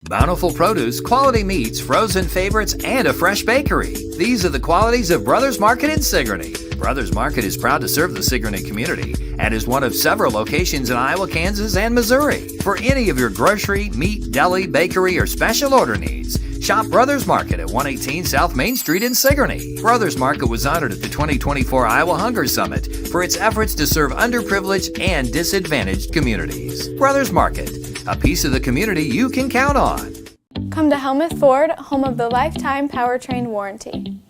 Bountiful produce, quality meats, frozen favorites, and a fresh bakery. These are the qualities of Brothers Market in Sigourney. Brothers Market is proud to serve the Sigourney community and is one of several locations in Iowa, Kansas, and Missouri. For any of your grocery, meat, deli, bakery, or special order needs, shop Brothers Market at 118 South Main Street in Sigourney. Brothers Market was honored at the 2024 Iowa Hunger Summit for its efforts to serve underprivileged and disadvantaged communities. Brothers Market, a piece of the community you can count on. Come to Helmuth Ford, home of the lifetime powertrain warranty.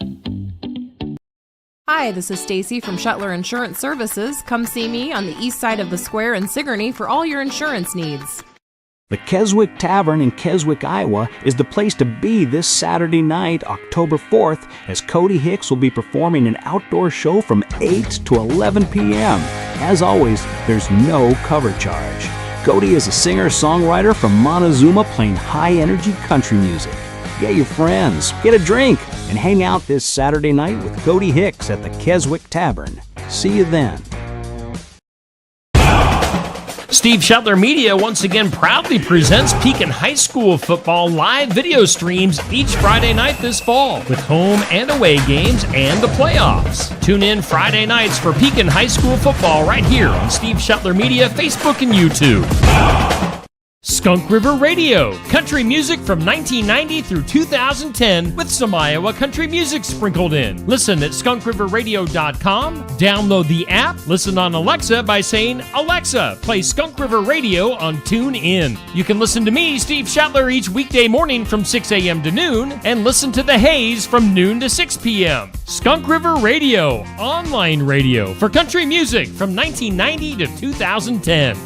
Hi, this is Stacy from Shuttler Insurance Services. Come see me on the east side of the square in Sigourney for all your insurance needs. The Keswick Tavern in Keswick, Iowa is the place to be this Saturday night, October 4th, as Cody Hicks will be performing an outdoor show from 8 to 11 p.m. As always, there's no cover charge. Cody is a singer-songwriter from Montezuma playing high-energy country music. Get your friends, get a drink, and hang out this Saturday night with Cody Hicks at the Keswick Tavern. See you then. Steve Shuttler Media once again proudly presents Pekin High School football live video streams each Friday night this fall with home and away games and the playoffs. Tune in Friday nights for Pekin High School football right here on Steve Shuttler Media, Facebook, and YouTube. Skunk River Radio, country music from 1990 through 2010 with some Iowa country music sprinkled in. Listen at skunkriverradio.com, download the app, listen on Alexa by saying, Alexa, play Skunk River Radio on TuneIn. You can listen to me, Steve Shuttler, each weekday morning from 6 a.m. to noon and listen to The Haze from noon to 6 p.m. Skunk River Radio, online radio for country music from 1990 to 2010.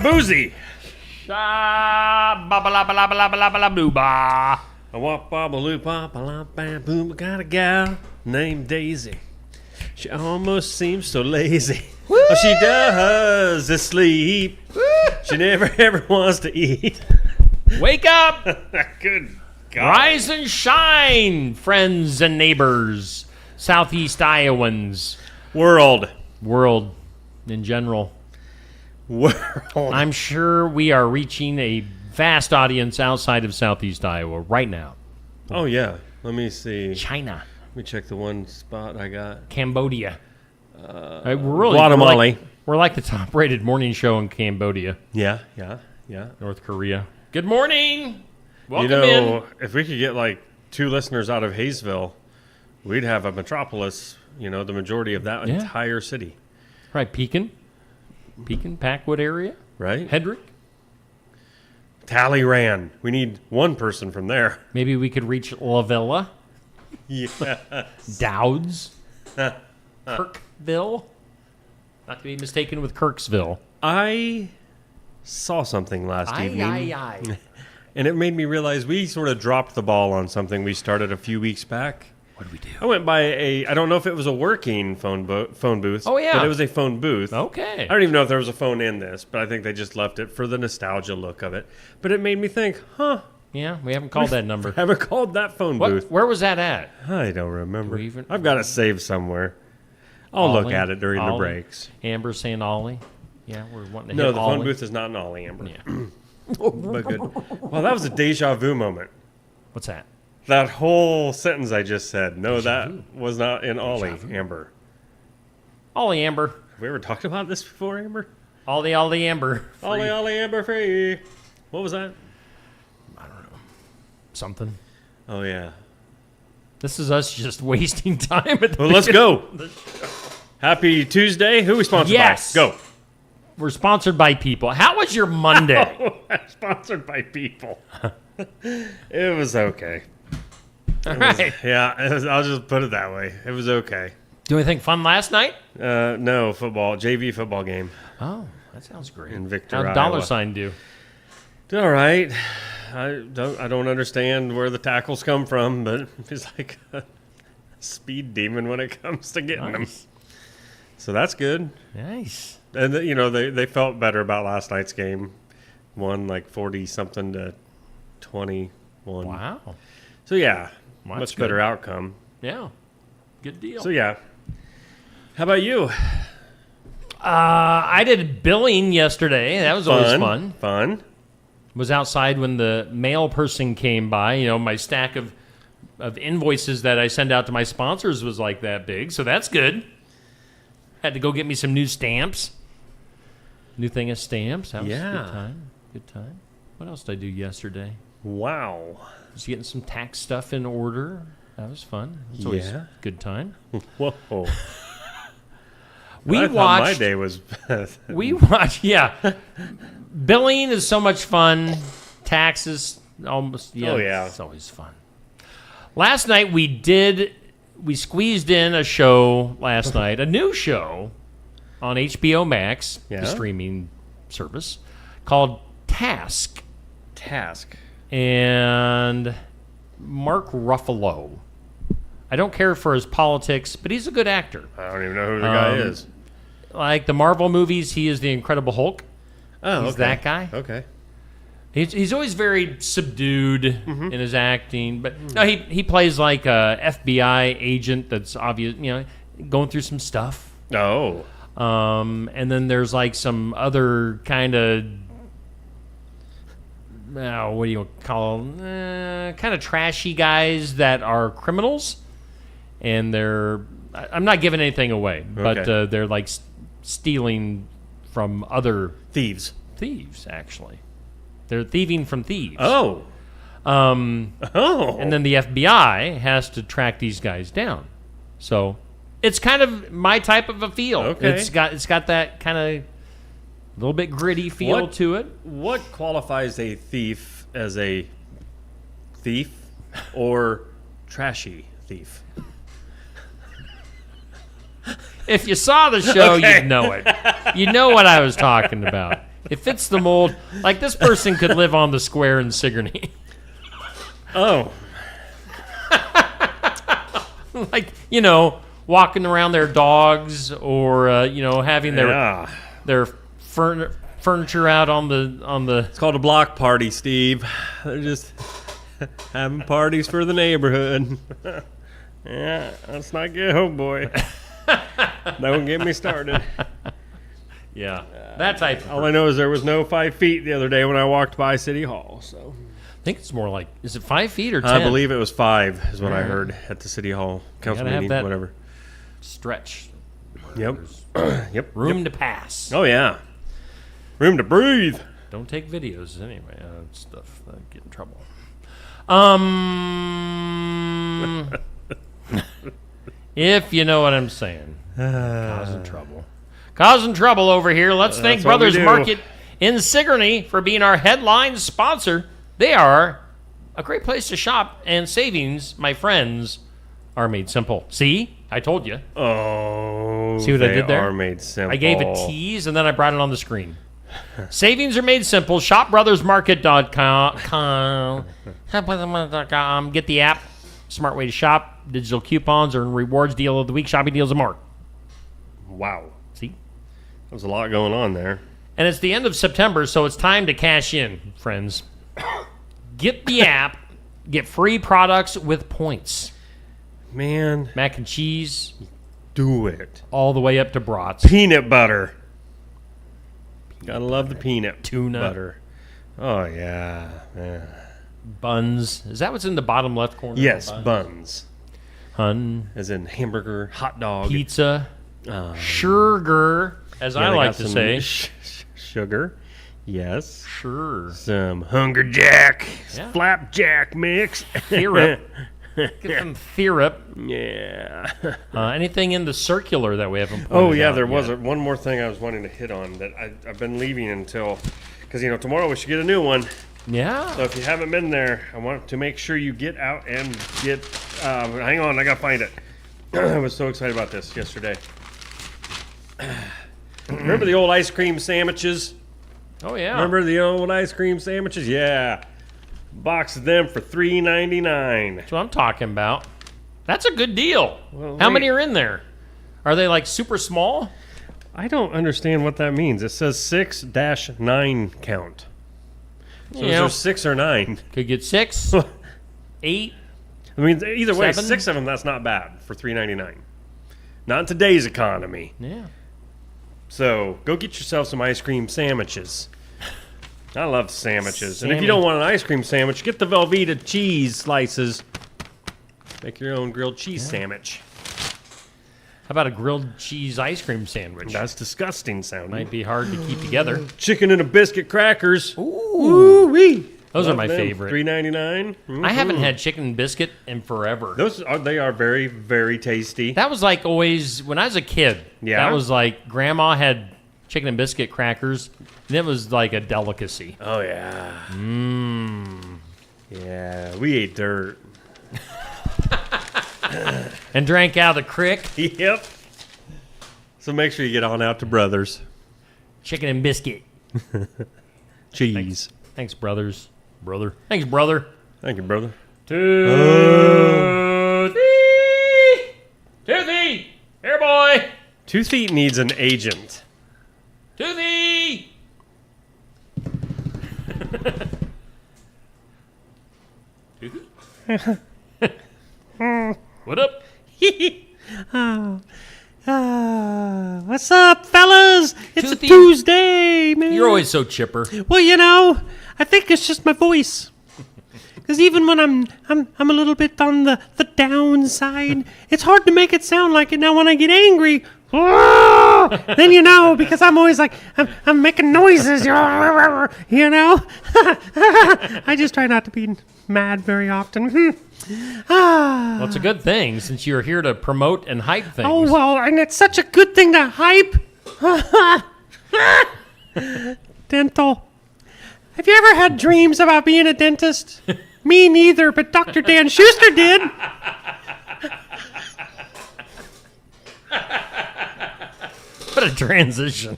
Boozy. Sha-ba-ba-la-ba-la-ba-la-ba-la-ba-la-ba-la-ba. I walk ba-ba-loo-ba-ba-la-ba-boom. Got a gal named Daisy. She almost seems so lazy. All she does is sleep. Woo! She never ever wants to eat. Wake up! Good God. Rise and shine, friends and neighbors, Southeast Iowans. World in general. World. I'm sure we are reaching a vast audience outside of Southeast Iowa right now. Oh, yeah. Let me see. China. Let me check the one spot I got. Cambodia. Guatemala. We're like the top-rated morning show in Cambodia. Yeah. North Korea. Good morning. Welcome in. If we could get like 2 listeners out of Hayesville, we'd have a metropolis, the majority of that entire city. Right, Pekin, Packwood area. Right. Hedrick. Talleyrand. We need one person from there. Maybe we could reach Lavilla. Yes. Dowds. Kirkville. Not to be mistaken with Kirksville. I saw something last evening. And it made me realize we sort of dropped the ball on something we started a few weeks back. What did we do? I went by I don't know if it was a working phone booth. Oh, yeah. But it was a phone booth. Okay. I don't even know if there was a phone in this, but I think they just left it for the nostalgia look of it. But it made me think, Yeah, we haven't called that number. Haven't called that phone booth. Where was that at? I don't remember. I've got it saved somewher. I'll look at it during the breaks. Amber saying Ollie. Yeah, we're wanting to No, hit the Ollie. phone booth is not in Ollie, Amber. Yeah. But good. Well, that was a deja vu moment. What's that? That whole sentence I just said. No, that was not in Ollie, Amber. Ollie Amber. Have we ever talked about this before, Amber? Ollie Amber. Free. Ollie Amber free. What was that? I don't know. Something. Oh, yeah. This is us just wasting time. Well, let's go. Happy Tuesday. Who are we sponsored by? Go. We're sponsored by people. How was your Monday? Sponsored by people. It was okay. All right. I'll just put it that way. It was okay. Do anything fun last night? No, JV football game. Oh, that sounds great. In Victor, How'd Iowa. $sign do? Did all right. I don't understand where the tackles come from, but he's like a speed demon when it comes to getting them. So that's good. Nice. And they felt better about last night's game. Won like 40-something to 21. Wow. So yeah, Well, much good. better outcome. Yeah. Good deal. So yeah. How about you? I did billing yesterday. That was always fun. Fun. Was outside when the mail person came by. My stack of invoices that I send out to my sponsors was like that big, so that's good. Had to go get me some new stamps. New thing of stamps. That was a good time. Good time. What else did I do yesterday? Wow. Was getting some tax stuff in order. That was fun. It's always a good time. Whoa. We I thought watched. my day was. We watch, Billing is so much fun. Taxes, almost, it's always fun. Last night we squeezed in a show last night, a new show on HBO Max, the streaming service, called Task. And Mark Ruffalo. I don't care for his politics, but he's a good actor. I don't even know who the guy is. Like the Marvel movies, he is the Incredible Hulk. Oh, He's that guy. Okay. He's always very subdued in his acting, but no, he plays like a FBI agent that's obvious, going through some stuff. Oh. And then there's like some other kind of, what do you call them? Kind of trashy guys that are criminals, and I'm not giving anything away, but they're like stealing from other Thieves, actually. They're thieving from thieves. Oh. And then the FBI has to track these guys down. So it's kind of my type of a feel. Okay. It's got that kind of a little bit gritty feel to it. What qualifies a thief as a thief or trashy thief? If you saw the show, you'd know it. You know what I was talking about. It fits the mold. Like, this person could live on the square in Sigourney. Oh. Like, walking around their dogs or, having their furniture out on the... It's called a block party, Steve. They're just having parties for the neighborhood. Yeah, let's not get oh boy. Don't get me started. Yeah, that type of All I know is there was no 5 feet the other day when I walked by City Hall. So I think it's more like, is it 5 feet or 10? I believe it was 5 is what I heard at the City Hall council gotta have meeting, that whatever. Stretch. Yep. Yep. Room to pass. Oh, yeah. Room to breathe. Don't take videos anyway. Stuff that get in trouble. If you know what I'm saying. Causing trouble over here. Let's thank Brothers Market in Sigourney for being our headline sponsor. They are a great place to shop, and savings, my friends, are made simple. See? I told you. Oh, see what I did there? They are made simple. I gave a tease, and then I brought it on the screen. Savings are made simple. ShopBrothersMarket.com. Get the app. Smart way to shop. Digital coupons or rewards deal of the week. Shopping deals of Mark. Wow. See? There's a lot going on there. And it's the end of September, so it's time to cash in, friends. Get the app. Get free products with points. Man. Mac and cheese. Do it. All the way up to brats. Peanut butter. Gotta love the peanut tuna butter. Oh, yeah. Buns. Is that what's in the bottom left corner? Yes, buns. Hun. As in hamburger, hot dog. Pizza. Sugar, as I like to say. Sugar. Yes. Sure. Some Hunger Jack. Yeah. Flapjack mix. Syrup. Get some syrup. Yeah. Anything in the circular that we haven't pointed Oh, yeah, out there was yet? one more thing I was wanting to hit on that I've been leaving until... Because, tomorrow we should get a new one. Yeah. So if you haven't been there, I want to make sure you get out and get. Hang on, I gotta find it. I was so excited about this yesterday. Remember the old ice cream sandwiches? Oh, yeah. Remember the old ice cream sandwiches? Yeah. Box of them for $3.99. That's what I'm talking about. That's a good deal. Well, How wait. many are in there? Are they like super small? I don't understand what that means. It says 6-9 count. So is there 6 or 9? Could get 6, 8. I mean, either way, 7? 6 of them, that's not bad for $3.99. Not in today's economy. Yeah. So go get yourself some ice cream sandwiches. I love sandwiches. And if Sammy. you don't want an ice cream sandwich, get the Velveeta cheese slices. Make your own grilled cheese sandwich. How about a grilled cheese ice cream sandwich? That's disgusting sounding. Might be hard to keep together. Chicken and a biscuit crackers. Ooh-wee. Those are my favorite. $3.99. I haven't had chicken and biscuit in forever. They are very, very tasty. That was like always, when I was a kid, Yeah? that was like, Grandma had chicken and biscuit crackers, and it was like a delicacy. Oh, yeah. Yeah, we ate dirt. And drank out of the creek. Yep. So make sure you get on out to Brothers. Chicken and biscuit. Cheese. Thanks, brothers. Brother. Thanks, brother. Thank you, brother. Toothy! Toothy! Here, boy! 2 Feet needs an agent. Toothy! Toothy? What up? What's up, fellas? It's Toothy. a Tuesday, man. You're always so chipper. Well, you know, I think it's just my voice. Because even when I'm a little bit on the downside, it's hard to make it sound like it. Now, when I get angry, then you know, because I'm always like, I'm making noises, you know. I just try not to be mad very often. Well, it's a good thing since you're here to promote and hype things. Oh, well, and it's such a good thing to hype. Dental. Have you ever had dreams about being a dentist? Me neither, but Dr. Dan Schuster did. What a transition.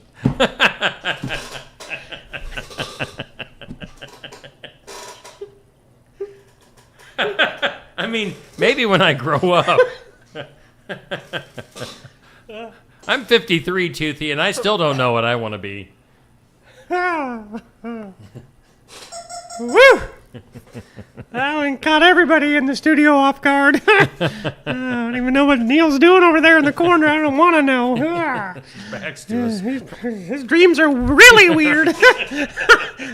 I mean, maybe when I grow up. I'm 53, Toothy, and I still don't know what I want to be. Woo! That one caught everybody in the studio off guard. I don't even know what Neil's doing over there in the corner. I don't want to know. Backs to us. His dreams are really weird.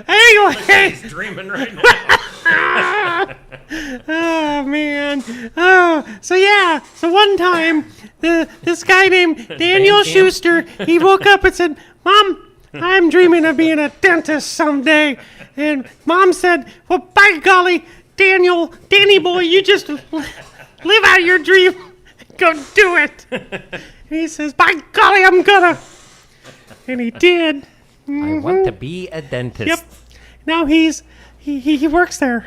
Anyway. He's dreaming right now. Oh, man. Oh, so yeah. So one time, this guy named Daniel Schuster, he woke up and said, Mom, I'm dreaming of being a dentist someday. And Mom said, well, by golly, Danny boy, you just live out your dream. Go do it. And he says, by golly, I'm gonna. And he did. I want to be a dentist. Yep. Now he works there.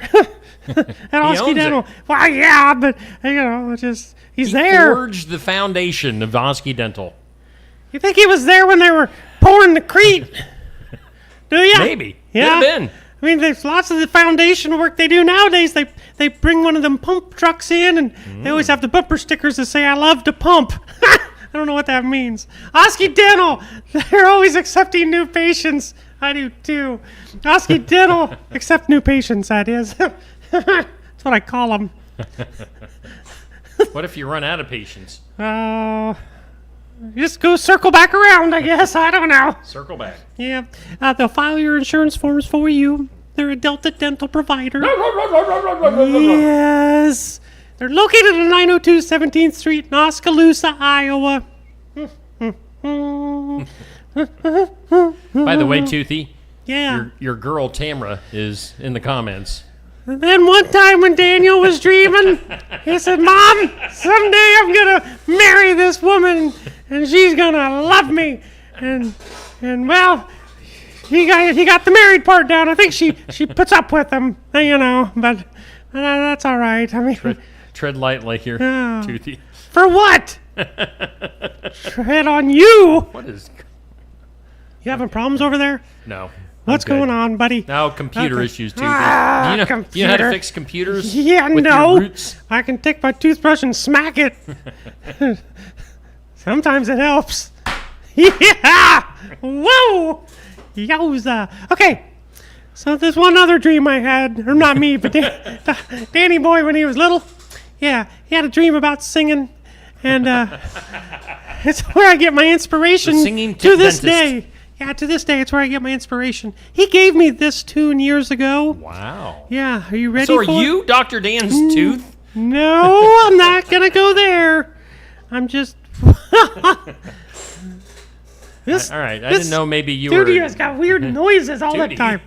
At Osky owns Dental. it. Well, yeah, but, you know, just, he's He there. forged the foundation of Osky Dental. You think he was there when they were pouring the crete? Do you? Maybe. Yeah. Could have been. I mean, there's lots of the foundation work they do nowadays. They bring one of them pump trucks in, and they always have the bumper stickers that say, I love to pump. I don't know what that means. Osky Dental, they're always accepting new patients. I do too. Osky Dental, accept new patients, that is. That's what I call them. What if you run out of patience? Just go circle back around, I guess. I don't know. Circle back. Yeah. They'll file your insurance forms for you. They're a Delta Dental provider. Yes. They're located at 902 17th Street in Oskaloosa, Iowa. By the way, Toothy, Yeah. your girl Tamra is in the comments. And then one time when Daniel was dreaming, he said, Mom, someday I'm going to marry this woman and she's going to love me. And well, he got the married part down. I think she puts up with him, but that's all right. I mean, Tread lightly here, Oh. Toothy. for what? Tread on you. What is... You having problems over there? No. What's I'm good. going on, buddy? No, computer Okay. issues, Toothy. Ah, do you know how to computer. fix computers? Yeah, with no. Your roots? I can take my toothbrush and smack it. Sometimes it helps. Yeah! Whoa! Yowza. Okay. So there's one other dream I had, or not me, but Danny boy when he was little. Yeah, he had a dream about singing, and it's where I get my inspiration The singing to this dentist. day. Yeah, to this day, it's where I get my inspiration. He gave me this tune years ago. Wow. Yeah, are you ready So are for it? you Dr. Dan's tooth? No, I'm not gonna go there. I'm just. This All right. I this didn't know maybe you studio were... has got weird noises all the Duty. time.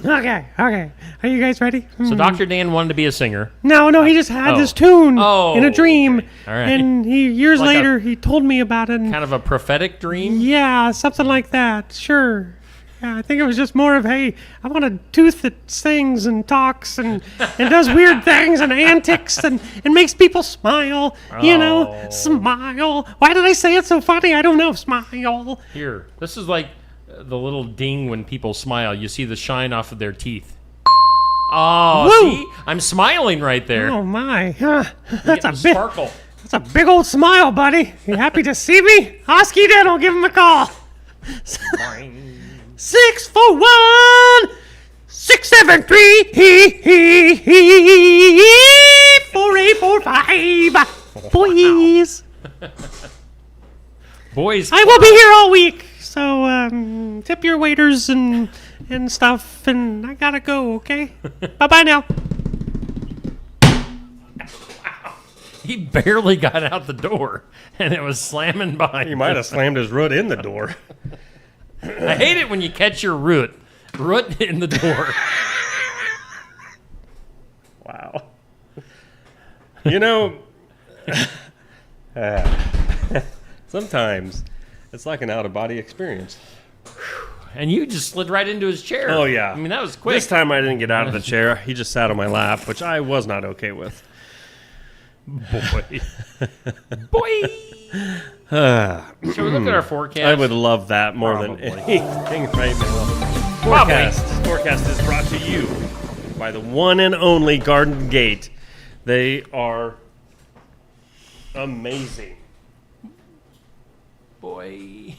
Okay. Are you guys ready? So Dr. Dan wanted to be a singer. No, he just had Oh. this tune Oh, in a dream, okay. All right. and years Like a- later he told me about it. And Kind of a prophetic dream. yeah, something like that. Sure. Yeah, I think it was just more of, hey, I want a tooth that sings and talks and does weird things and antics and makes people smile. Oh. Smile. Why did I say it so funny? I don't know. Smile. Here. This is like the little ding when people smile. You see the shine off of their teeth. Oh, Woo! see? I'm smiling right there. Oh my. That's a Getting big. sparkle. That's a big old smile, buddy. You happy to see me? Osky Dental, give him a call. 641 673 4845. Boys. Boys. I will be here all week. So tip your waiters and stuff, and I gotta go, okay? Bye-bye now. He barely got out the door, and it was slamming behind He him. might have slammed his root in the door. I hate it when you catch your root in the door. Wow. You know, sometimes it's like an out-of-body experience. And you just slid right into his chair. Oh, yeah. I mean, that was quick. This time I didn't get out of the chair. He just sat on my lap, which I was not okay with. Boy. Boy. Shall we look at our forecast? I would love that more Probably. than anything right now. Probably. Forecast is brought to you by the one and only Garden Gate. They are amazing. Boy.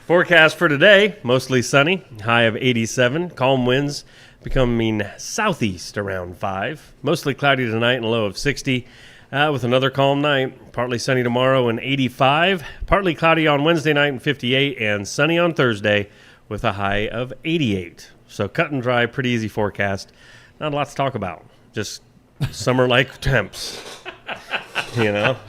Forecast for today, mostly sunny, high of 87, calm winds becoming southeast around 5, mostly cloudy tonight and a low of 60, with another calm night, partly sunny tomorrow and 85, partly cloudy on Wednesday night and 58, and sunny on Thursday with a high of 88. So cut and dry, pretty easy forecast. Not a lot to talk about, just summer-like temps.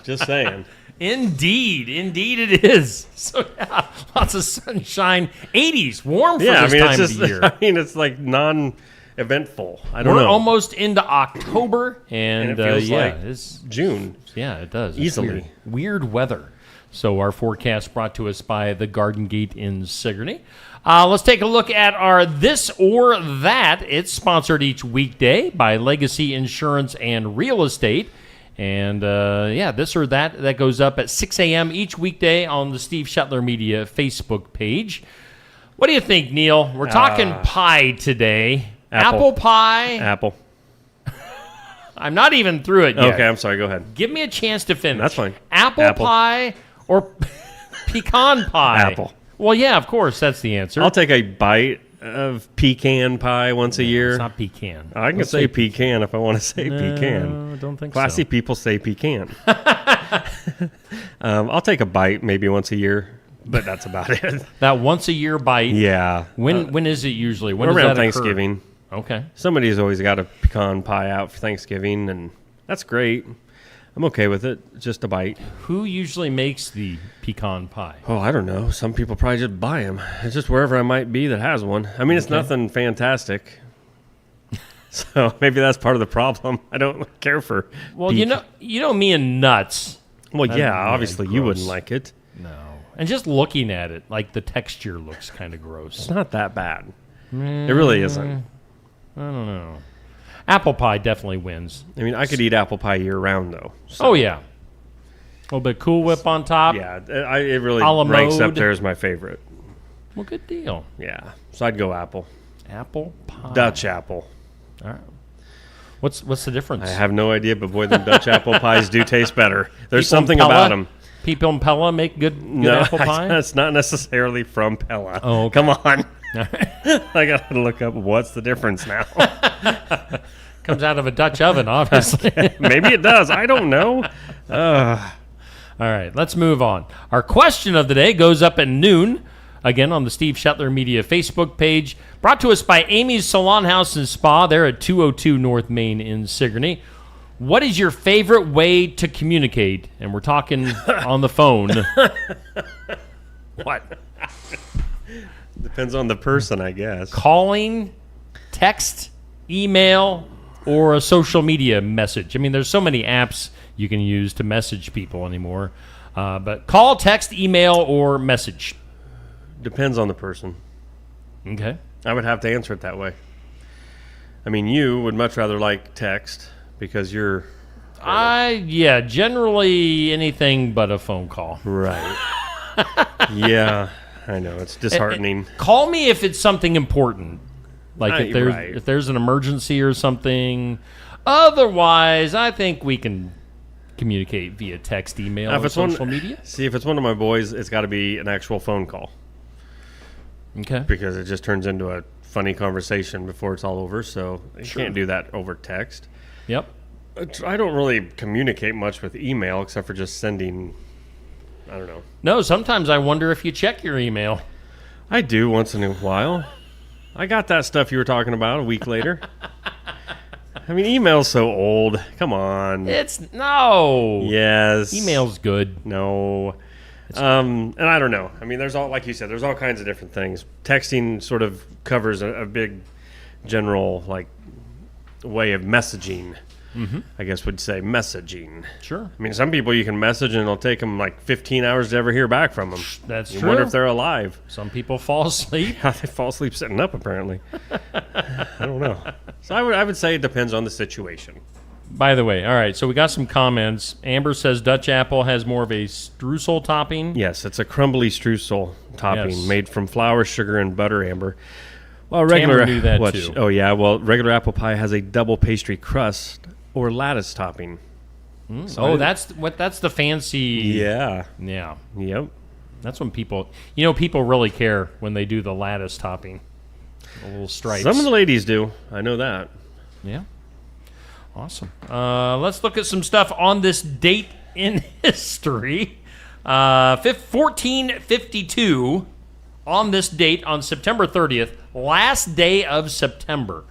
Just saying. Indeed it is. So yeah, lots of sunshine. 80s, warm for this time it's of the year. it's like non-eventful. I don't We're know. almost into October, and, it feels like it's June. yeah, it does. It's Easily. weird weather. So our forecast brought to us by the Garden Gate in Sigourney. Let's take a look at our This or That. It's sponsored each weekday by Legacy Insurance and Real Estate. And, This or That goes up at 6 a.m. each weekday on the Steve Shetler Media Facebook page. What do you think, Neil? We're talking pie today. Apple pie. Apple. I'm not even through it yet. Okay, I'm sorry. Go ahead. Give me a chance to finish. That's fine. Apple pie or pecan pie? Apple. Well, yeah, of course. That's the answer. I'll take a bite of pecan pie once a year. It's not pecan. I can Let's say pecan if I want to say pecan. No, I don't think Classy so. people say pecan. I'll take a bite maybe once a year, but that's about it. That once a year bite. Yeah. When is it usually? When does Around that occur? Thanksgiving. Okay. Somebody's always got a pecan pie out for Thanksgiving, and that's great. I'm okay with it. Just a bite. Who usually makes the pecan pie? Oh, I don't know. Some people probably just buy them. It's just wherever I might be that has one. I mean, it's nothing fantastic. So maybe that's part of the problem. I don't care for. Well, you know me and nuts. Well, yeah, yeah, obviously you gross. wouldn't like it. No. And just looking at it, like the texture looks kind of gross. It's not that bad. It really isn't. I don't know. Apple pie definitely wins. I mean, I could eat apple pie year round, though. So. Oh, yeah. A little bit Cool Whip on top. Yeah, it really A la ranks up mode. there as my favorite. Well, good deal. Yeah, so I'd go apple. Apple pie. Dutch apple. All right. What's the difference? I have no idea, but boy, them Dutch apple pies do taste better. There's People in something Pella? about them. People in Pella make good apple pie? That's not necessarily from Pella. Oh, okay. Come on. I got to look up what's the difference now. Comes out of a Dutch oven, obviously. Maybe it does. I don't know. All right, let's move on. Our question of the day goes up at noon, again on the Steve Shetler Media Facebook page, brought to us by Amy's Salon House and Spa. They're at 202 North Main in Sigourney. What is your favorite way to communicate? And we're talking on the phone. What? Depends on the person, I guess. Calling, text, email, or a social media message. I mean, there's so many apps you can use to message people anymore. But call, text, email, or message. Depends on the person. Okay. I would have to answer it that way. I mean, you would much rather like text because you're... Generally anything but a phone call. Right. Yeah, I know. It's disheartening. Call me if it's something important. Like Right. if there's an emergency or something. Otherwise, I think we can communicate via text, email, Now, if or it's social media. See, if it's one of my boys, it's got to be an actual phone call Okay. because it just turns into a funny conversation before it's all over. So you can't do that over text. Yep. I don't really communicate much with email except for just sending, I don't know. No, sometimes I wonder if you check your email. I do once in a while. I got that stuff you were talking about a week later. I mean, email's so old. Come on. No. Yes. Email's good. No. And I don't know. I mean, there's all, like you said, there's all kinds of different things. Texting sort of covers a big general, like, way of messaging. I guess would say messaging. Sure. I mean, some people you can message and it'll take them like 15 hours to ever hear back from them. That's you true. wonder if they're alive. Some people fall asleep. They fall asleep sitting up, apparently. I don't know. So I would say it depends on the situation. By the way, all right, so we got some comments. Amber says Dutch apple has more of a streusel topping. Yes, it's a crumbly streusel topping Yes. made from flour, sugar, and butter, Amber. Well, Tamara knew that too. Oh, yeah. Well, regular apple pie has a double pastry crust or lattice topping. So that's the fancy. Yeah. Yeah. Yep. That's when people really care when they do the lattice topping. The little stripes. Some of the ladies do. I know that. Yeah. Awesome. Let's look at some stuff on this date in history. 1452, on this date, on September 30th, last day of September.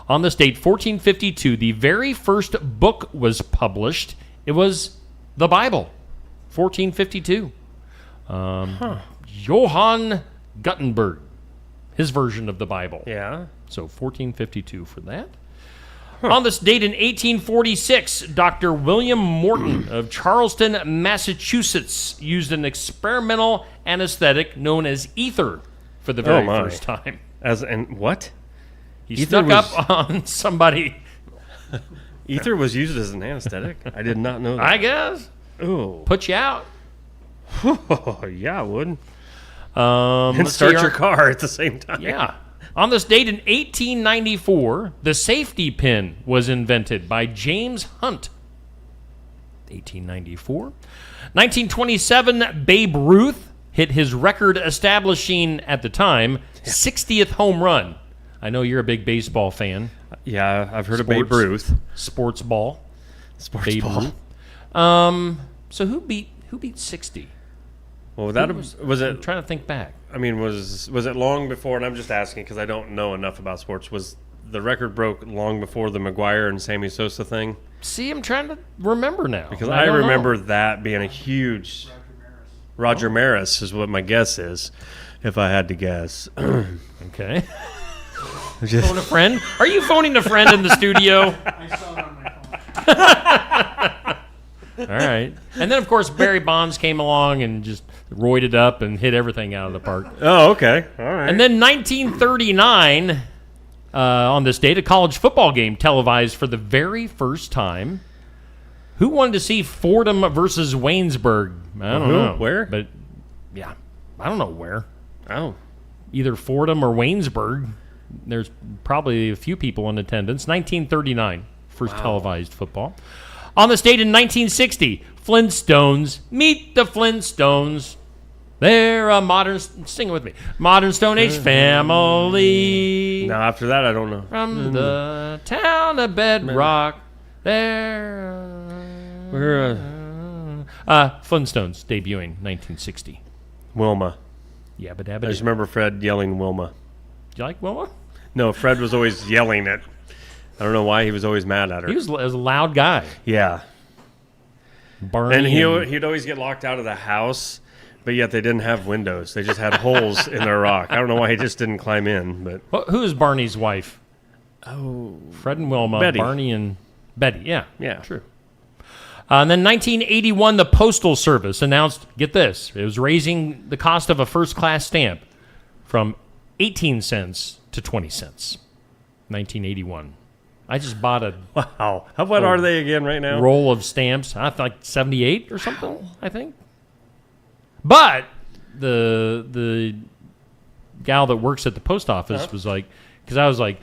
On this date, 1452, the very first book was published. It was the Bible. 1452. Johann Gutenberg, his version of the Bible. Yeah. So 1452 for that. On this date in 1846, Dr. William Morton of Charlestown, Massachusetts, used an experimental anesthetic known as ether for the very first time. As and what? He Ether snuck up on somebody. Ether was used as an anesthetic? I did not know that. I guess. Ooh. Put you out. Oh, yeah, I would. And And start your car at the same time. Yeah. On this date in 1894, the safety pin was invented by James Hunt. 1894. 1927, Babe Ruth hit his record establishing, at the time, 60th home run. I know you're a big baseball fan. Yeah, I've heard of Babe Ruth. Sports ball. Sports Babe ball. Ruth. So who beat 60? Well, that was I'm it. trying to think back. I mean, was it long before? And I'm just asking because I don't know enough about sports. Was the record broke long before the McGuire and Sammy Sosa thing? See, I'm trying to remember now. Because I I don't remember know. that being a huge. Roger Maris is what my guess is, if I had to guess. Okay. Phone a friend? Are you phoning a friend in the studio? I saw it on my phone. right. And then, of course, Barry Bonds came along and just roided up and hit everything out of the park. Oh, okay. All right. And then 1939, on this date, a college football game televised for the very first time. Who wanted to see Fordham versus Waynesburg? I don't know. Where? But, yeah, I don't know where. Oh. Either Fordham or Waynesburg. There's probably a few people in attendance. 1939, first televised football. On this date in 1960, Flintstones. Meet the Flintstones. They're a modern, sing it with me, modern Stone Age family. Now, after that, I don't know. From the town of Bedrock. They're Flintstones, debuting 1960. Wilma. Yeah, but I just remember Fred yelling Wilma. Do you like Wilma? No, Fred was always yelling it. I don't know why he was always mad at her. He was a loud guy. Yeah. Barney And he'd always get locked out of the house, but yet they didn't have windows. They just had holes in their rock. I don't know why he just didn't climb in. But who is Barney's wife? Oh, Fred and Wilma. Betty. Barney and Betty. Yeah, true. And then 1981, the Postal Service announced, get this, it was raising the cost of a first-class stamp from 18 cents to 20 cents. 1981. I just bought a Wow. What are they again right now? roll of stamps. I thought like 78 or something, I think. But the gal that works at the post office was like, because I was like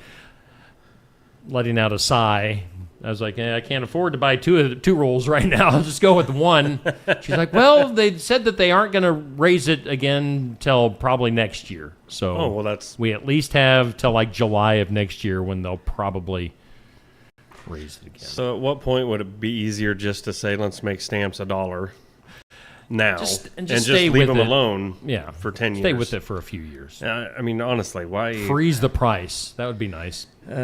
letting out a sigh. I was like, I can't afford to buy two rolls right now. I'll just go with one. She's like, well, they said that they aren't going to raise it again till probably next year. So we at least have till like July of next year when they'll probably raise it again. So at what point would it be easier just to say, let's make stamps $1 now and just leave them alone for 10 years? Stay with it for a few years. I mean, honestly, why? Freeze the price. That would be nice. All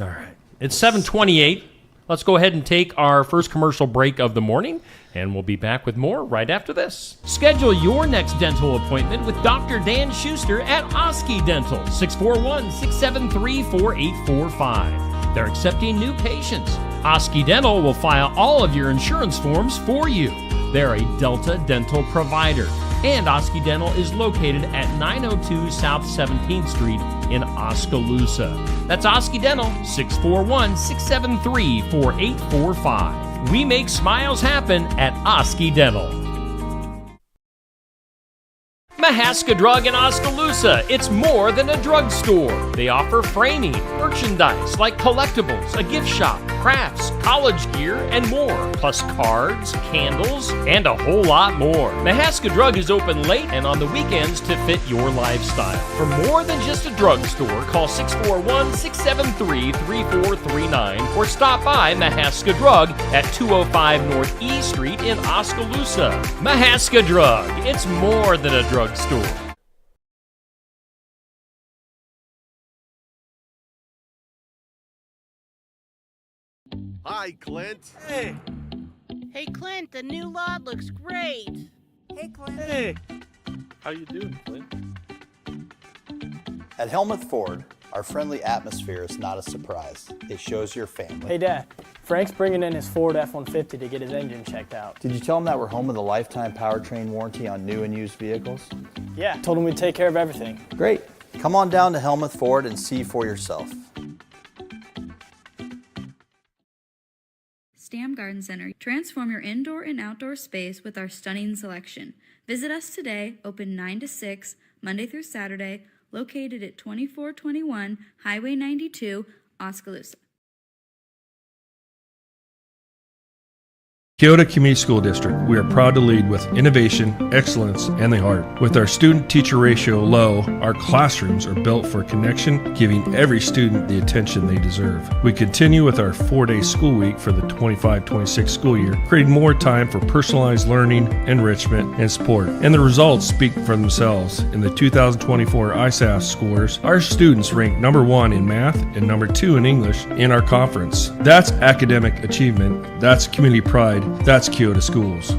right. It's 7:28. Let's go ahead and take our first commercial break of the morning, and we'll be back with more right after this. Schedule your next dental appointment with Dr. Dan Schuster at Osky Dental, 641-673-4845. They're accepting new patients. Osky Dental will file all of your insurance forms for you. They're a Delta dental provider. And Osky Dental is located at 902 South 17th Street in Oskaloosa. That's Osky Dental, 641-673-4845. We make smiles happen at Osky Dental. Mahaska Drug in Oskaloosa. It's more than a drugstore. They offer framing, merchandise like collectibles, a gift shop, crafts, college gear, and more. Plus cards, candles, and a whole lot more. Mahaska Drug is open late and on the weekends to fit your lifestyle. For more than just a drugstore, call 641-673-3439 or stop by Mahaska Drug at 205 North E Street in Oskaloosa. Mahaska Drug. It's more than a drugstore. Hi, Clint. Hey. Hey, Clint, the new lot looks great. Hey, Clint. Hey. How you doing, Clint? At Helmuth Ford, our friendly atmosphere is not a surprise. It shows your family. Hey, Dad. Frank's bringing in his Ford F-150 to get his engine checked out. Did you tell him that we're home with a lifetime powertrain warranty on new and used vehicles? Yeah, told him we'd take care of everything. Great. Come on down to Helmuth Ford and see for yourself. Stam Garden Center. Transform your indoor and outdoor space with our stunning selection. Visit us today, open 9 to 6, Monday through Saturday, located at 2421 Highway 92, Oskaloosa. Keota Community School District, we are proud to lead with innovation, excellence, and the heart. With our student-teacher ratio low, our classrooms are built for connection, giving every student the attention they deserve. We continue with our 4-day school week for the 25-26 school year, creating more time for personalized learning, enrichment, and support. And the results speak for themselves. In the 2024 ISAF scores, our students ranked number 1 in math and number 2 in English in our conference. That's academic achievement. That's community pride. That's Keota Schools.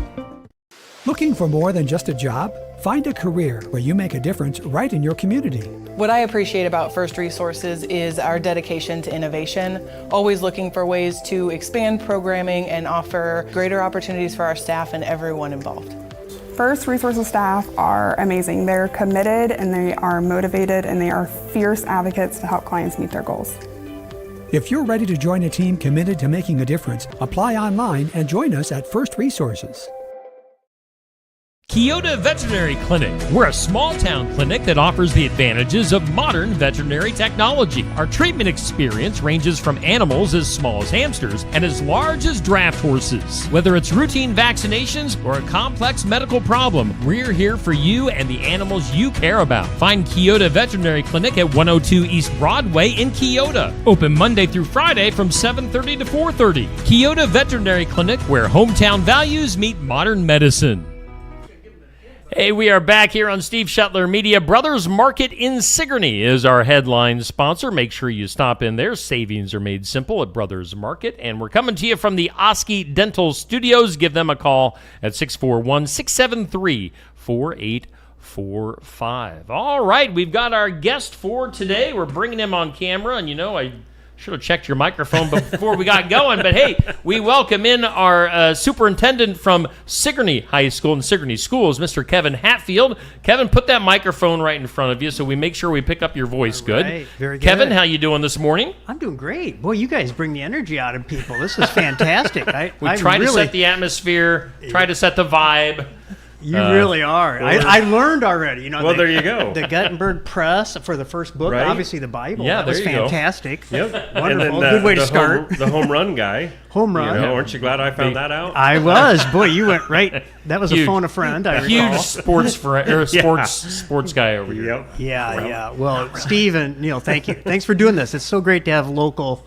Looking for more than just a job? Find a career where you make a difference right in your community. What I appreciate about First Resources is our dedication to innovation, always looking for ways to expand programming and offer greater opportunities for our staff and everyone involved. First Resources staff are amazing. They're committed and they are motivated and they are fierce advocates to help clients meet their goals. If you're ready to join a team committed to making a difference, apply online and join us at First Resources. Keota Veterinary Clinic. We're a small-town clinic that offers the advantages of modern veterinary technology. Our treatment experience ranges from animals as small as hamsters and as large as draft horses. Whether it's routine vaccinations or a complex medical problem, we're here for you and the animals you care about. Find Keota Veterinary Clinic at 102 East Broadway in Keota. Open Monday through Friday from 7:30 to 4:30. Keota Veterinary Clinic, where hometown values meet modern medicine. Hey, we are back here on Steve Shetler Media. Brothers Market in Sigourney is our headline sponsor. Make sure you stop in there. Savings are made simple at Brothers Market. And we're coming to you from the Osky Dental Studios. Give them a call at 641-673-4845. All right, we've got our guest for today. We're bringing him on camera. And, I should have checked your microphone before we got going. But, hey, we welcome in our superintendent from Sigourney High School and Sigourney Schools, Mr. Kevin Hatfield. Kevin, put that microphone right in front of you so we make sure we pick up your voice good. Right, very good. Kevin, how you doing this morning? I'm doing great. Boy, you guys bring the energy out of people. This is fantastic. We try to set the atmosphere, try to set the vibe. You really are. I learned already. Well, there you go. The Gutenberg Press for the first book, right? Obviously the Bible. Yeah, that was fantastic. Yep. Wonderful. And then good way to start. The home run guy. Home run. Aren't you glad I found that out? I was. Boy, you went right. That was a phone a friend. I recall. Huge sports guy over here. Yep. Yeah. Well, Steve and Neil, thank you. Thanks for doing this. It's so great to have local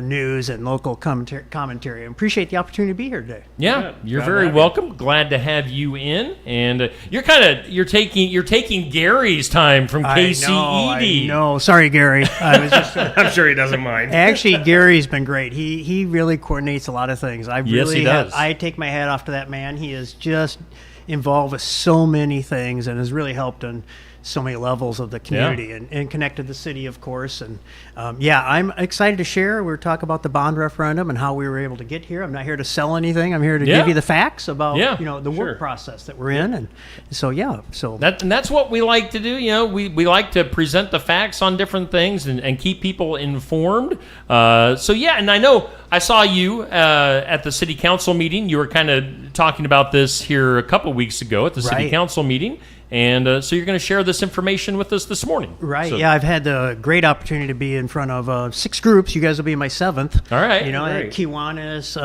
news and local commentary. I appreciate the opportunity to be here today. Yeah, you're very welcome. Glad to have you in, and you're taking Gary's time from KCED. I know. Sorry, Gary. I was just. I'm sure he doesn't mind. Actually, Gary's been great. He really coordinates a lot of things. Yes, he does. I take my hat off to that man. He is just involved with so many things and has really helped on so many levels of the community and connected the city, of course. And I'm excited to share. We're talking about the bond referendum and how we were able to get here. I'm not here to sell anything. I'm here to give you the facts about the work process that we're in. And so that's what we like to do. We like to present the facts on different things and keep people informed. And I know I saw you at the city council meeting. You were kind of talking about this here a couple weeks ago at the city council meeting. And so you're going to share this information with us this morning. Right. So. Yeah, I've had the great opportunity to be in front of 6 groups. You guys will be my 7th. All right. At Kiwanis,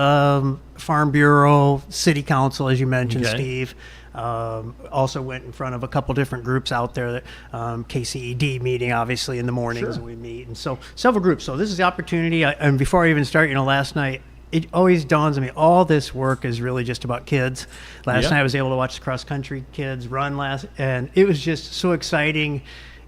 Farm Bureau, City Council, as you mentioned, Steve. Also went in front of a couple different groups out there. That KCED meeting, obviously, in the mornings we meet. And so several groups. So this is the opportunity. And before I even start, last night, it always dawns on me, all this work is really just about kids. Last night I was able to watch the cross-country kids run and it was just so exciting.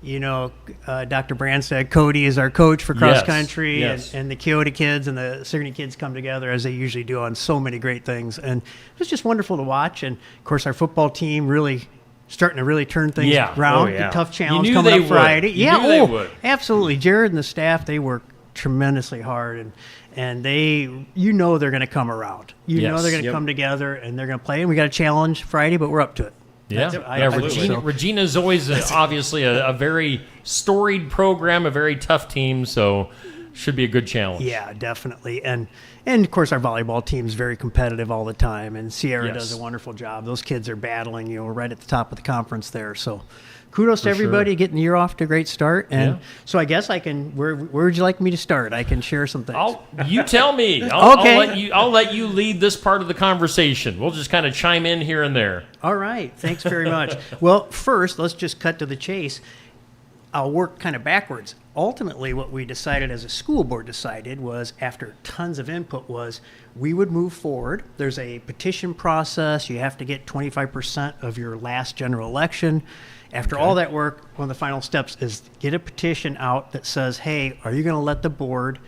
Dr. Branstad, Cody is our coach for cross-country, and the Keota kids and the Sigourney kids come together as they usually do on so many great things. And it was just wonderful to watch. And, of course, our football team really starting to really turn things around. The tough challenge coming up Friday. They would. Absolutely. Jared and the staff, they work tremendously hard, and they, they're going to come around. They're going to come together and they're going to play. And we got a challenge Friday, but we're up to it. Regina's always obviously a very storied program, a very tough team, so should be a good challenge. Yeah, definitely. And of course our volleyball team's very competitive all the time, and Sierra does a wonderful job. Those kids are battling, right at the top of the conference there. So kudos to everybody getting the year off to a great start. And so I guess I can. Where would you like me to start? I can share some things. You tell me. I'll let you lead this part of the conversation. We'll just kind of chime in here and there. All right. Thanks very much. Well, first, let's just cut to the chase. I'll work kind of backwards. Ultimately, what we decided as a school board was, after tons of input, was we would move forward. There's a petition process. You have to get 25% of your last general election. After all that work, one of the final steps is get a petition out that says, hey, are you going to let the board,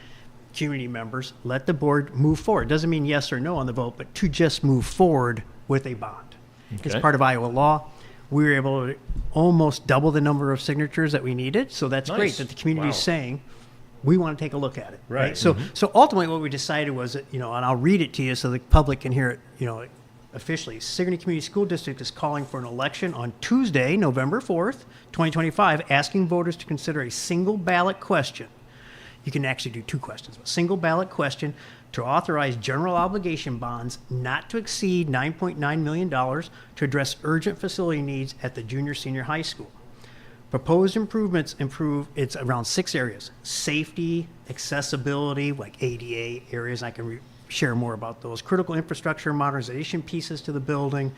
community members, let the board move forward? Doesn't mean yes or no on the vote, but to just move forward with a bond. It's part of Iowa law. we were able to almost double the number of signatures that we needed. So that's Nice. great that the community is saying, we want to take a look at it. Right. So, so ultimately what we decided was that, and I'll read it to you so the public can hear it, officially. Sigourney Community School District is calling for an election on Tuesday, November 4th, 2025, asking voters to consider a single ballot question. You can actually do 2 questions. A single ballot question to authorize general obligation bonds not to exceed $9.9 million to address urgent facility needs at the junior-senior high school. Proposed improvements it's around 6 areas: safety, accessibility, like ADA areas. I can share more about those. Critical infrastructure modernization pieces to the building.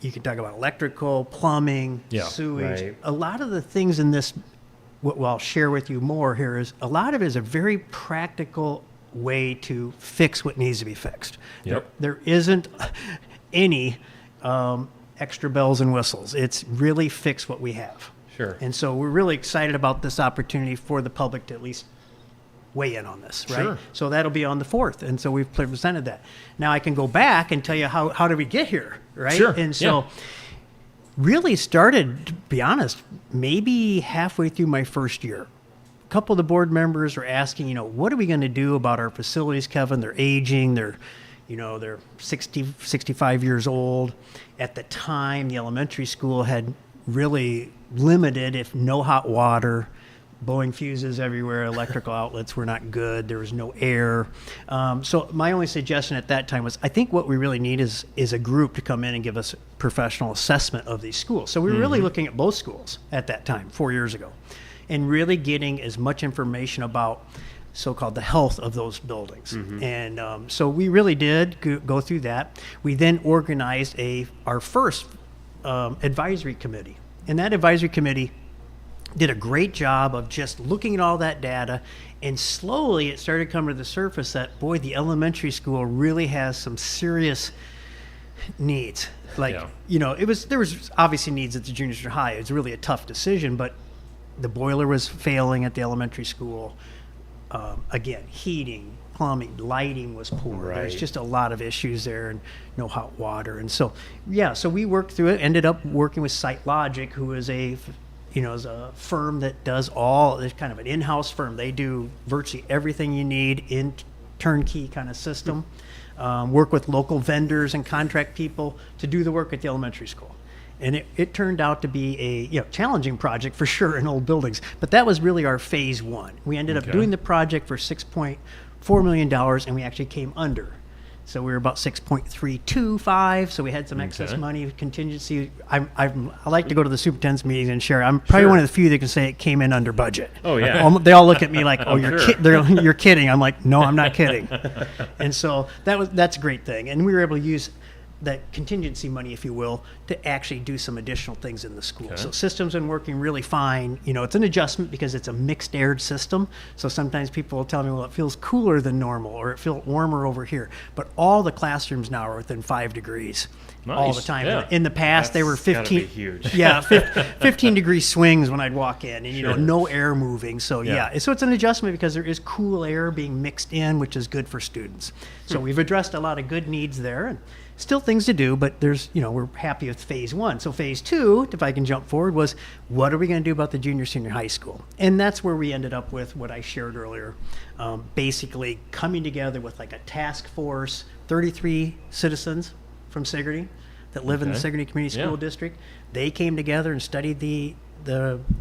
You can talk about electrical, plumbing, sewage. Right. A lot of the things in this, what I'll share with you more here, is a lot of it is a very practical way to fix what needs to be fixed. Yep. There isn't any extra bells and whistles. It's really fix what we have. Sure. And so we're really excited about this opportunity for the public to at least weigh in on this, right? Sure. So that'll be on the 4th, and so we've presented that. Now I can go back and tell you how did we get here, right? Sure. And so really started, to be honest, maybe halfway through my first year. A couple of the board members were asking, what are we going to do about our facilities, Kevin? They're aging, they're 60, 65 years old. At the time, the elementary school had really limited, if no hot water, blowing fuses everywhere, electrical outlets were not good, there was no air. So my only suggestion at that time was, I think what we really need is a group to come in and give us professional assessment of these schools. So we were really looking at both schools at that time, 4 years ago, and really getting as much information about so-called the health of those buildings. And so we really did go through that. We then organized our first advisory committee. And that advisory committee did a great job of just looking at all that data, and slowly it started coming to the surface that, boy, the elementary school really has some serious needs. Like, there was obviously needs at the junior senior high. It was really a tough decision, but the boiler was failing at the elementary school. Again, heating, plumbing, lighting was poor. Right. There's just a lot of issues there, and no hot water. And so, so we worked through it, ended up working with SiteLogic, who is is a firm that does it's kind of an in-house firm. They do virtually everything you need in turnkey kind of system. Work with local vendors and contract people to do the work at the elementary school. And it turned out to be a challenging project for sure in old buildings, but that was really our phase 1. We ended up doing the project for $6.4 million, and we actually came under. So we were about 6.325. So we had some excess money, contingency. I like to go to the superintendent's meetings and share. I'm probably one of the few that can say it came in under budget. Oh yeah. They all look at me like, "Oh, you're kidding." I'm like, "No, I'm not kidding." And so that's a great thing. And we were able to use that contingency money, if you will, to actually do some additional things in the school. So systems been working really fine. It's an adjustment because it's a mixed aired system. So sometimes people will tell me, well, it feels cooler than normal, or it feels warmer over here. But all the classrooms now are within 5 degrees all the time. Yeah. In the past, they were 15. Huge. Yeah, 15 degree swings when I'd walk in, and no air moving. So so it's an adjustment because there is cool air being mixed in, which is good for students. So we've addressed a lot of good needs there, and still things to do, but there's, we're happy with phase 1. So phase 2, if I can jump forward, was what are we going to do about the junior senior high school? And that's where we ended up with what I shared earlier, basically coming together with like a task force, 33 citizens from Sigourney that live in the Sigourney Community School District. They came together and studied the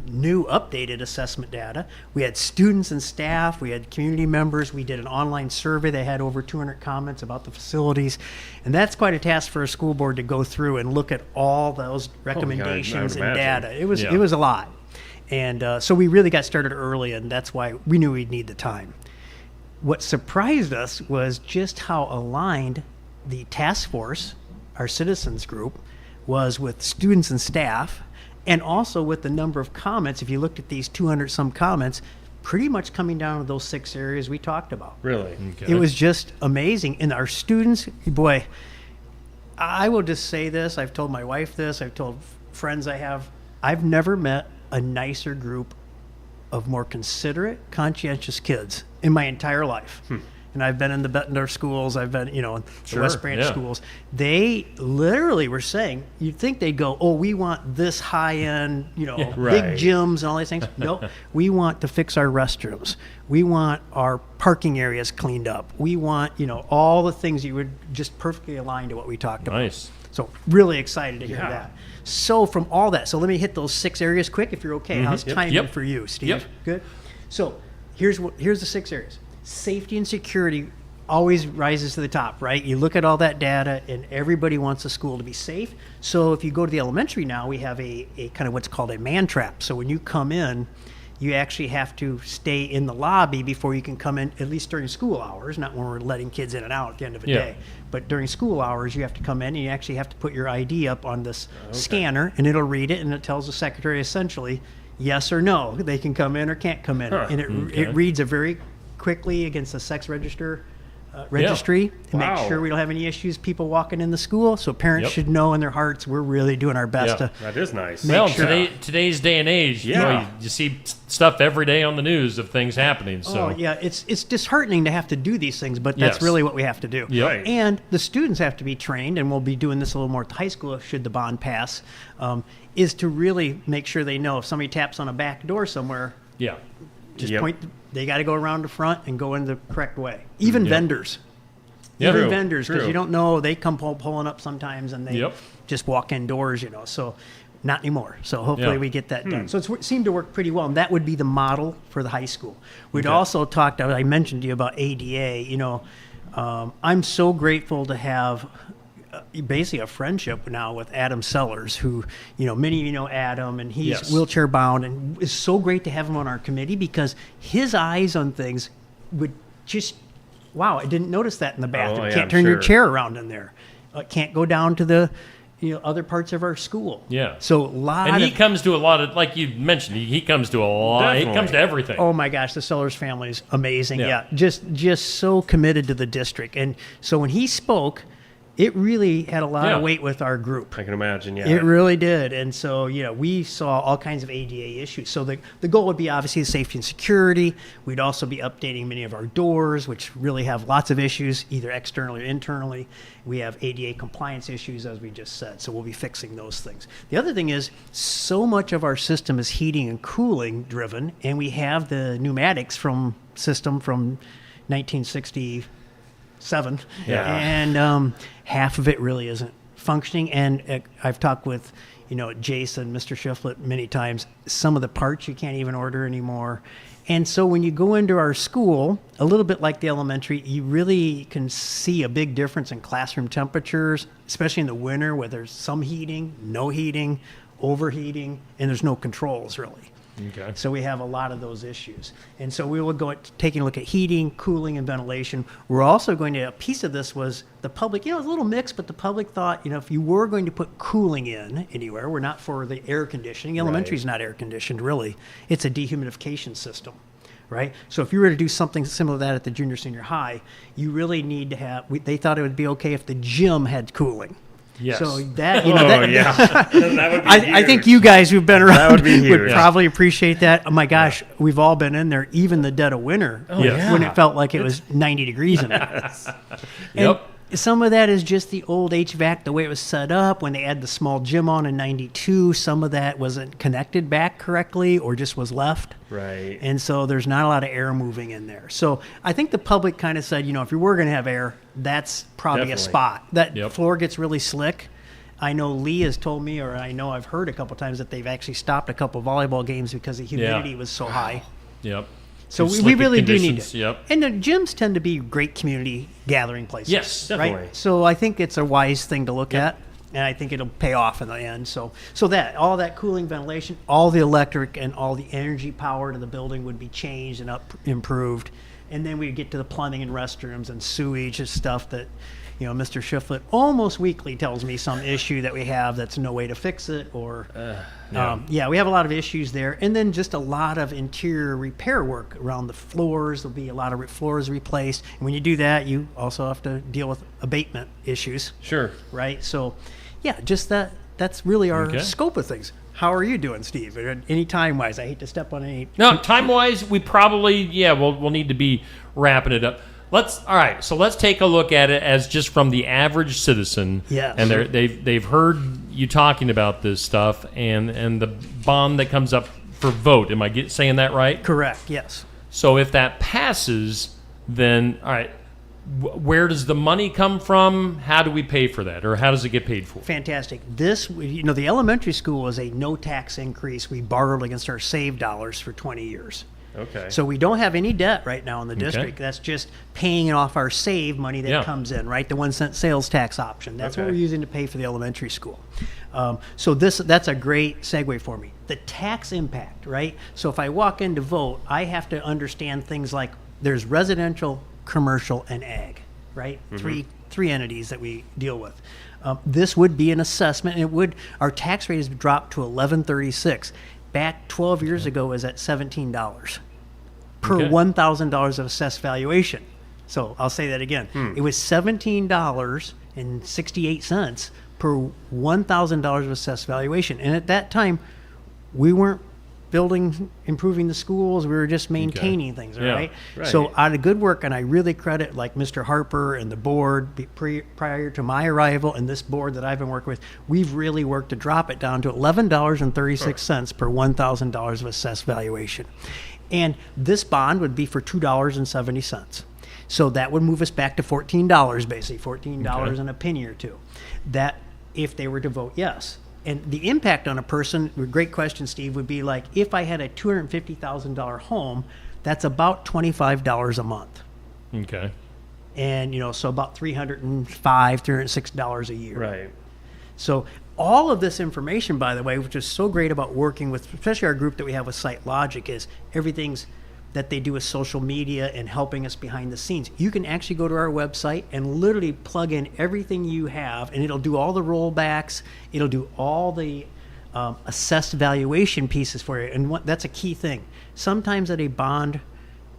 new updated assessment data. We had students and staff, we had community members, we did an online survey that had over 200 comments about the facilities, and that's quite a task for a school board to go through and look at all those recommendations and data. It was a lot. And so we really got started early, and that's why we knew we'd need the time. What surprised us was just how aligned the task force, our citizens group, was with students and staff, and also with the number of comments. If you looked at these 200 some comments, pretty much coming down to those 6 areas we talked about. Really? It was just amazing. And our students, boy, I will just say this. I've told my wife this. I've told friends I have. I've never met a nicer group of more considerate, conscientious kids in my entire life. and I've been in the Bettendorf schools, I've been, in the Sure, West Branch yeah. schools. They literally were saying, you'd think they'd go, oh, we want this high-end, Right. big gyms and all these things. No, we want to fix our restrooms. We want our parking areas cleaned up. We want, all the things you would just perfectly align to what we talked about. Nice. So really excited to hear Yeah. that. So from all that, so let me hit those 6 areas quick if you're okay. How's Yep. timing Yep. for you, Steve? Yep. Good. So here's the 6 areas. Safety and security always rises to the top, right? You look at all that data, and everybody wants a school to be safe. So if you go to the elementary now, we have a kind of what's called a man trap. So when you come in, you actually have to stay in the lobby before you can come in, at least during school hours, not when we're letting kids in and out at the end of the Yeah. day. But during school hours, you have to come in and you actually have to put your ID up on this scanner, and it'll read it, and it tells the secretary essentially yes or no. They can come in or can't come in. Huh. And Okay. it reads it very quickly against the sex registry to Wow. make sure we don't have any issues people walking in the school. So parents Yep. should know in their hearts we're really doing our best Yeah. to That is nice. make Well, sure. today's day and age, Yeah. you see stuff every day on the news of things happening. So Oh yeah, it's disheartening to have to do these things, but that's Yes. really what we have to do. Yep. Right. And the students have to be trained, and we'll be doing this a little more at the high school should the bond pass, is to really make sure they know if somebody taps on a back door somewhere, yeah, just Yep. point. They got to go around the front and go in the correct way. Even Yep. vendors. Yeah. Even True, vendors, because true. you don't know, they come pulling up sometimes and they Yep. just walk indoors, so not anymore. So hopefully Yeah. we get that done. So it seemed to work pretty well, and that would be the model for the high school. We'd also talked, I mentioned to you about ADA, I'm so grateful to have basically a friendship now with Adam Sellers, who, many of you know Adam, and he's Yes. wheelchair bound, and it's so great to have him on our committee because his eyes on things would just, wow, I didn't notice that in the bathroom. yeah, Can't I'm turn your sure. chair around in there. Can't go down to the other parts of our school. Yeah. So a lot and of, he comes to a lot of, like you mentioned, he comes to a lot. Definitely. He comes to everything. oh my gosh, the Sellers family is amazing. Yeah. Yeah. Just so committed to the district. And so when he spoke, it really had a lot Yeah. of weight with our group. I can imagine, yeah. It really did. And so, we saw all kinds of ADA issues. So the goal would be obviously safety and security. We'd also be updating many of our doors, which really have lots of issues, either externally or internally. We have ADA compliance issues, as we just said. So we'll be fixing those things. The other thing is, so much of our system is heating and cooling driven, and we have the pneumatics system from 1967. Yeah. And half of it really isn't functioning. And I've talked with, Jason, Mr. Shiflett many times. Some of the parts you can't even order anymore. And so when you go into our school, a little bit like the elementary, you really can see a big difference in classroom temperatures, especially in the winter where there's some heating, no heating, overheating, and there's no controls really. Okay. So we have a lot of those issues. And so we will go taking a look at heating, cooling, and ventilation. We're also going to, a piece of this was the public, it was a little mixed, but the public thought, if you were going to put cooling in anywhere, we're not for the air conditioning. Elementary is not air conditioned, really. It's a dehumidification system, right? So if you were to do something similar to that at the junior, senior high, you really need to have, they thought it would be okay if the gym had cooling. Yes. So that, yeah. That would be I think huge. you guys who've been around would be huge. probably appreciate that. Oh my gosh, we've all been in there, even the dead of winter, yeah. when it felt like it was 90 degrees in there. Yep. And some of that is just the old HVAC, the way it was set up. When they had the small gym on in 92, some of that wasn't connected back correctly or just was left. Right. And so there's not a lot of air moving in there. So I think the public kind of said, if you were going to have air, that's probably Definitely. a spot. That Yep. floor gets really slick. I know Lee has told me, or I know I've heard a couple times that they've actually stopped a couple volleyball games because the humidity was so high. Yep. So And we slick really do need conditions, it. Yep. And the gyms tend to be great community gathering places. Yes, right? definitely. So I think it's a wise thing to look at, and I think it'll pay off in the end. So that all that cooling, ventilation, all the electric, and all the energy power to the building would be changed and improved. And then we get to the plumbing and restrooms and sewage and stuff that, Mr. Shiflett almost weekly tells me some issue that we have that's no way to fix it, or we have a lot of issues there. And then just a lot of interior repair work around the floors. There'll be a lot of floors replaced. And when you do that, you also have to deal with abatement issues. Sure. Right? So, just that's really our Okay. scope of things. How are you doing, Steve? Any time-wise? I hate to step on any... No, time-wise, we probably, we'll need to be wrapping it up. All right. So let's take a look at it as just from the average citizen. Yes. And they've heard you talking about this stuff and the bond that comes up for vote. Am I saying that right? Correct. Yes. So if that passes, then all right. Where does the money come from? How do we pay for that, or how does it get paid for? Fantastic. This, the elementary school is a no tax increase. We borrowed against our saved dollars for 20 years. Okay. So we don't have any debt right now in the district. That's just paying off our save money that comes in, right? The 1 cent sales tax option. That's what we're using to pay for the elementary school. So that's a great segue for me. The tax impact, right? So if I walk in to vote, I have to understand things like there's residential, commercial, and ag, right? Three entities that we deal with. This would be an assessment, and our tax rate has dropped to $11.36. Back 12 years ago, it was at $17 per $1,000 of assessed valuation. So I'll say that again. It was $17.68 per $1,000 of assessed valuation, and at that time, we weren't improving the schools. We were just maintaining things, all right? So out of good work, and I really credit like Mr. Harper and the board prior to my arrival, and this board that I've been working with, we've really worked to drop it down to $11.36 per $1,000 of assessed valuation. And this bond would be for $2.70. So that would move us back to $14, basically, $14 and a penny or two. That if they were to vote yes. And the impact on a person, great question, Steve, would be like if I had a $250,000 home, that's about $25 a month. Okay. And, so about $305, $306 a year. Right. So all of this information, by the way, which is so great about working with, especially our group that we have with SiteLogic, is everything's that they do with social media and helping us behind the scenes. You can actually go to our website and literally plug in everything you have, and it'll do all the rollbacks. It'll do all the assessed valuation pieces for you. And that's a key thing. Sometimes at a bond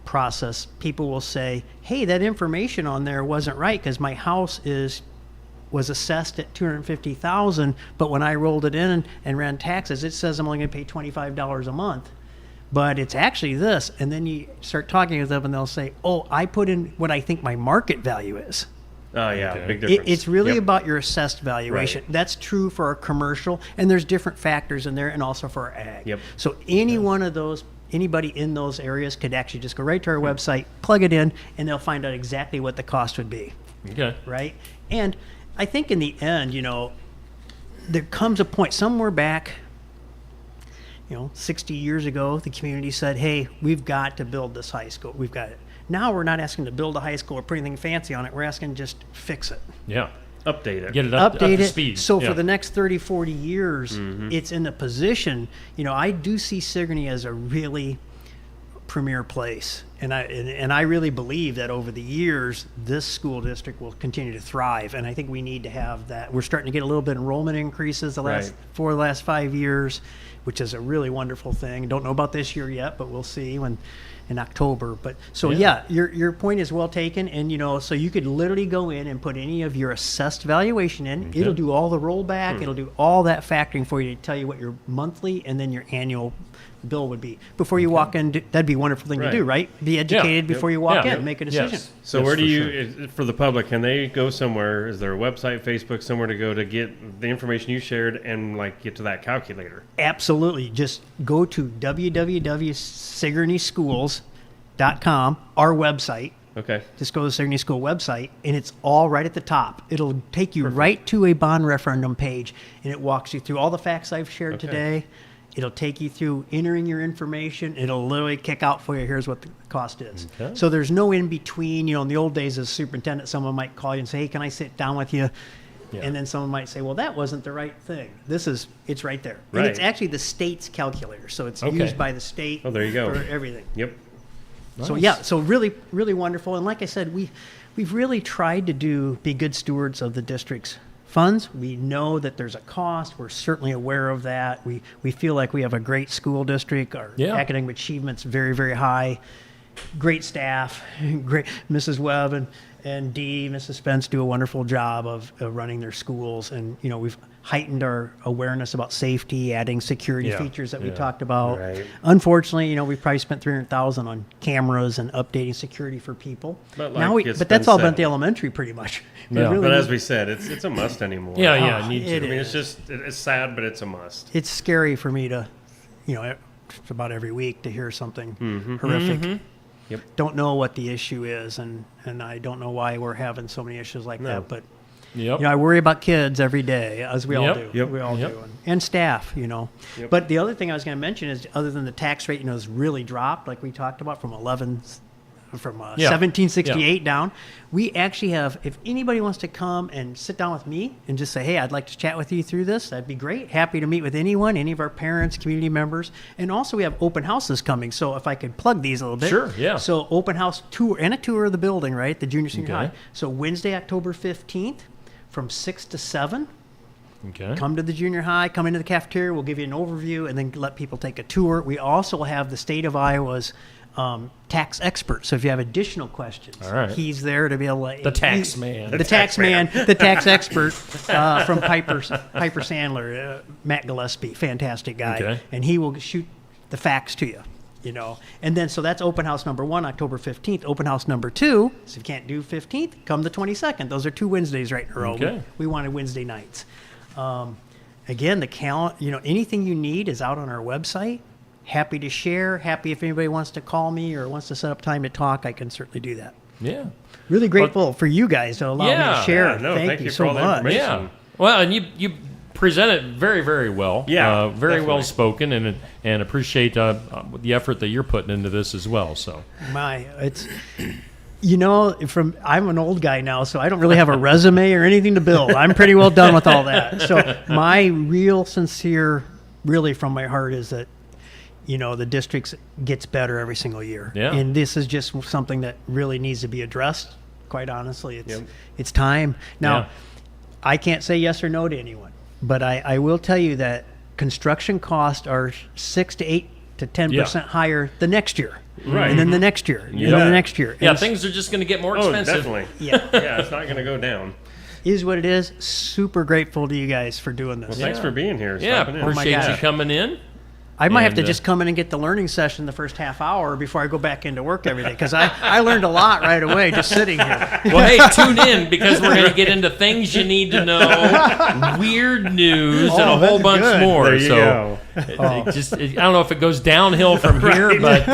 process, people will say, hey, that information on there wasn't right because my house was assessed at $250,000, but when I rolled it in and ran taxes, it says I'm only going to pay $25 a month. But it's actually this. And then you start talking with them and they'll say, oh, I put in what I think my market value is. Oh, yeah, big difference. It's really about your assessed valuation. Right. That's true for our commercial, and there's different factors in there, and also for our ag. Yep. So any one of those, anybody in those areas could actually just go right to our website, plug it in, and they'll find out exactly what the cost would be. Okay. Right? And I think in the end, there comes a point somewhere back, 60 years ago, the community said, hey, we've got to build this high school. We've got it. Now we're not asking to build a high school or put anything fancy on it. We're asking just fix it. Yeah. Update it. Get it up to speed. So for the next 30, 40 years, it's in a position, I do see Sigourney as a really premier place. And I really believe that over the years, this school district will continue to thrive. And I think we need to have that. We're starting to get a little bit of enrollment increases the last 5 years, which is a really wonderful thing. Don't know about this year yet, but we'll see in October. But so your point is well taken. And so you could literally go in and put any of your assessed valuation in. Okay. It'll do all the rollback. It'll do all that factoring for you to tell you what your monthly and then your annual bill would be before you walk in. That'd be a wonderful thing to do, right? Be educated before you walk in and make a decision. Yes. So where do you, for the public, can they go somewhere? Is there a website, Facebook, somewhere to go to get the information you shared and get to that calculator? Absolutely. Just go to www.sigourneyschools.com, our website. Okay. Just go to the Sigourney School website, and it's all right at the top. It'll take you right to a bond referendum page, and it walks you through all the facts I've shared today. It'll take you through entering your information. It'll literally kick out for you, here's what the cost is. Okay. So there's no in between. In the old days as superintendent, someone might call you and say, hey, can I sit down with you? Yeah. And then someone might say, well, that wasn't the right thing. It's right there. Right. And it's actually the state's calculator. So it's used by the state there you go. For everything. Yep. Nice. So really, really wonderful. And like I said, we've really tried to be good stewards of the district's funds. We know that there's a cost. We're certainly aware of that. We feel like we have a great school district. Our academic achievement's very, very high. Great staff. Great Mrs. Webb and Dee, Mrs. Spence do a wonderful job of running their schools. And heightened our awareness about safety, adding security features that we talked about. Right. Unfortunately, we've probably spent $300,000 on cameras and updating security for people. But But that's all been at the elementary pretty much. But as we said, it's a must anymore. Yeah, need to. I mean, it's sad, but it's a must. It's scary for me to, it's about every week to hear something horrific. Yep. Don't know what the issue is, and I don't know why we're having so many issues like that. But I worry about kids every day, as we all do. We all do, and staff. But the other thing I was going to mention is, other than the tax rate, has really dropped, like we talked about, from 1768 down. We actually have, if anybody wants to come and sit down with me and just say, hey, I'd like to chat with you through this, that'd be great. Happy to meet with anyone, any of our parents, community members. And also we have open houses coming. So if I could plug these a little bit. Sure, yeah. So open house tour and a tour of the building, right? The junior senior high. So Wednesday, October 15th from 6 to 7. Okay. Come to the junior high, come into the cafeteria. We'll give you an overview and then let people take a tour. We also have the state of Iowa's tax expert. So if you have additional questions, he's there to be able to... The tax man. The tax expert from Piper Sandler, Matt Gillespie, fantastic guy. Okay. And he will shoot the facts to you. And then, so that's open house number 1, October 15th. Open house number 2, so if you can't do 15th, come the 22nd. Those are 2 Wednesdays right in a row. Okay. We wanted Wednesday nights. Again, the calendar, anything you need is out on our website. Happy to share. Happy if anybody wants to call me or wants to set up time to talk, I can certainly do that. Yeah. Really grateful for you guys to allow me to share. Thank you so for all the much. information. Yeah. Well, and you present it very, very well. Yeah, very well spoken, and appreciate the effort that you're putting into this as well. So it's I'm an old guy now, so I don't really have a resume or anything to build. I'm pretty well done with all that. So my real sincere, really from my heart, is that the district gets better every single year. Yeah. And this is just something that really needs to be addressed. Quite honestly, it's time. Now, I can't say yes or no to anyone, but I will tell you that construction costs are 6 to 8 to 10% higher the next year. Right. And then the next year. And then the next year. Yeah, And things are just going to get more expensive. Definitely. Yeah. It's not going to go down. Is what it is. Super grateful to you guys for doing this. Well, thanks for being here. Yeah, stopping in. appreciate you coming in. I might have to just come in and get the learning session the first half hour before I go back into work every day, because I learned a lot right away just sitting here. Well, hey, tune in, because we're going to get into things you need to know, weird news, and a whole bunch more. There you go. I don't know if it goes downhill from here, but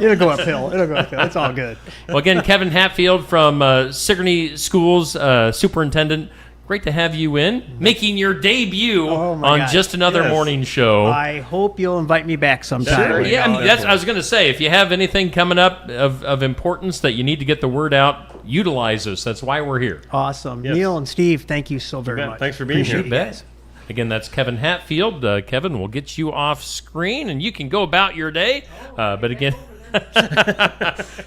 it'll go uphill. It's all good. Well, again, Kevin Hatfield from Sigourney Schools, superintendent. Great to have you in, making your debut on Just Another Morning Show. I hope you'll invite me back sometime. Sure, yeah. I was going to say, if you have anything coming up of importance that you need to get the word out, utilize us. That's why we're here. Awesome. Yes. Neil and Steve, thank you so very much. Thanks for being here. You bet. Again, that's Kevin Hatfield. Kevin will get you off screen, and you can go about your day. But again...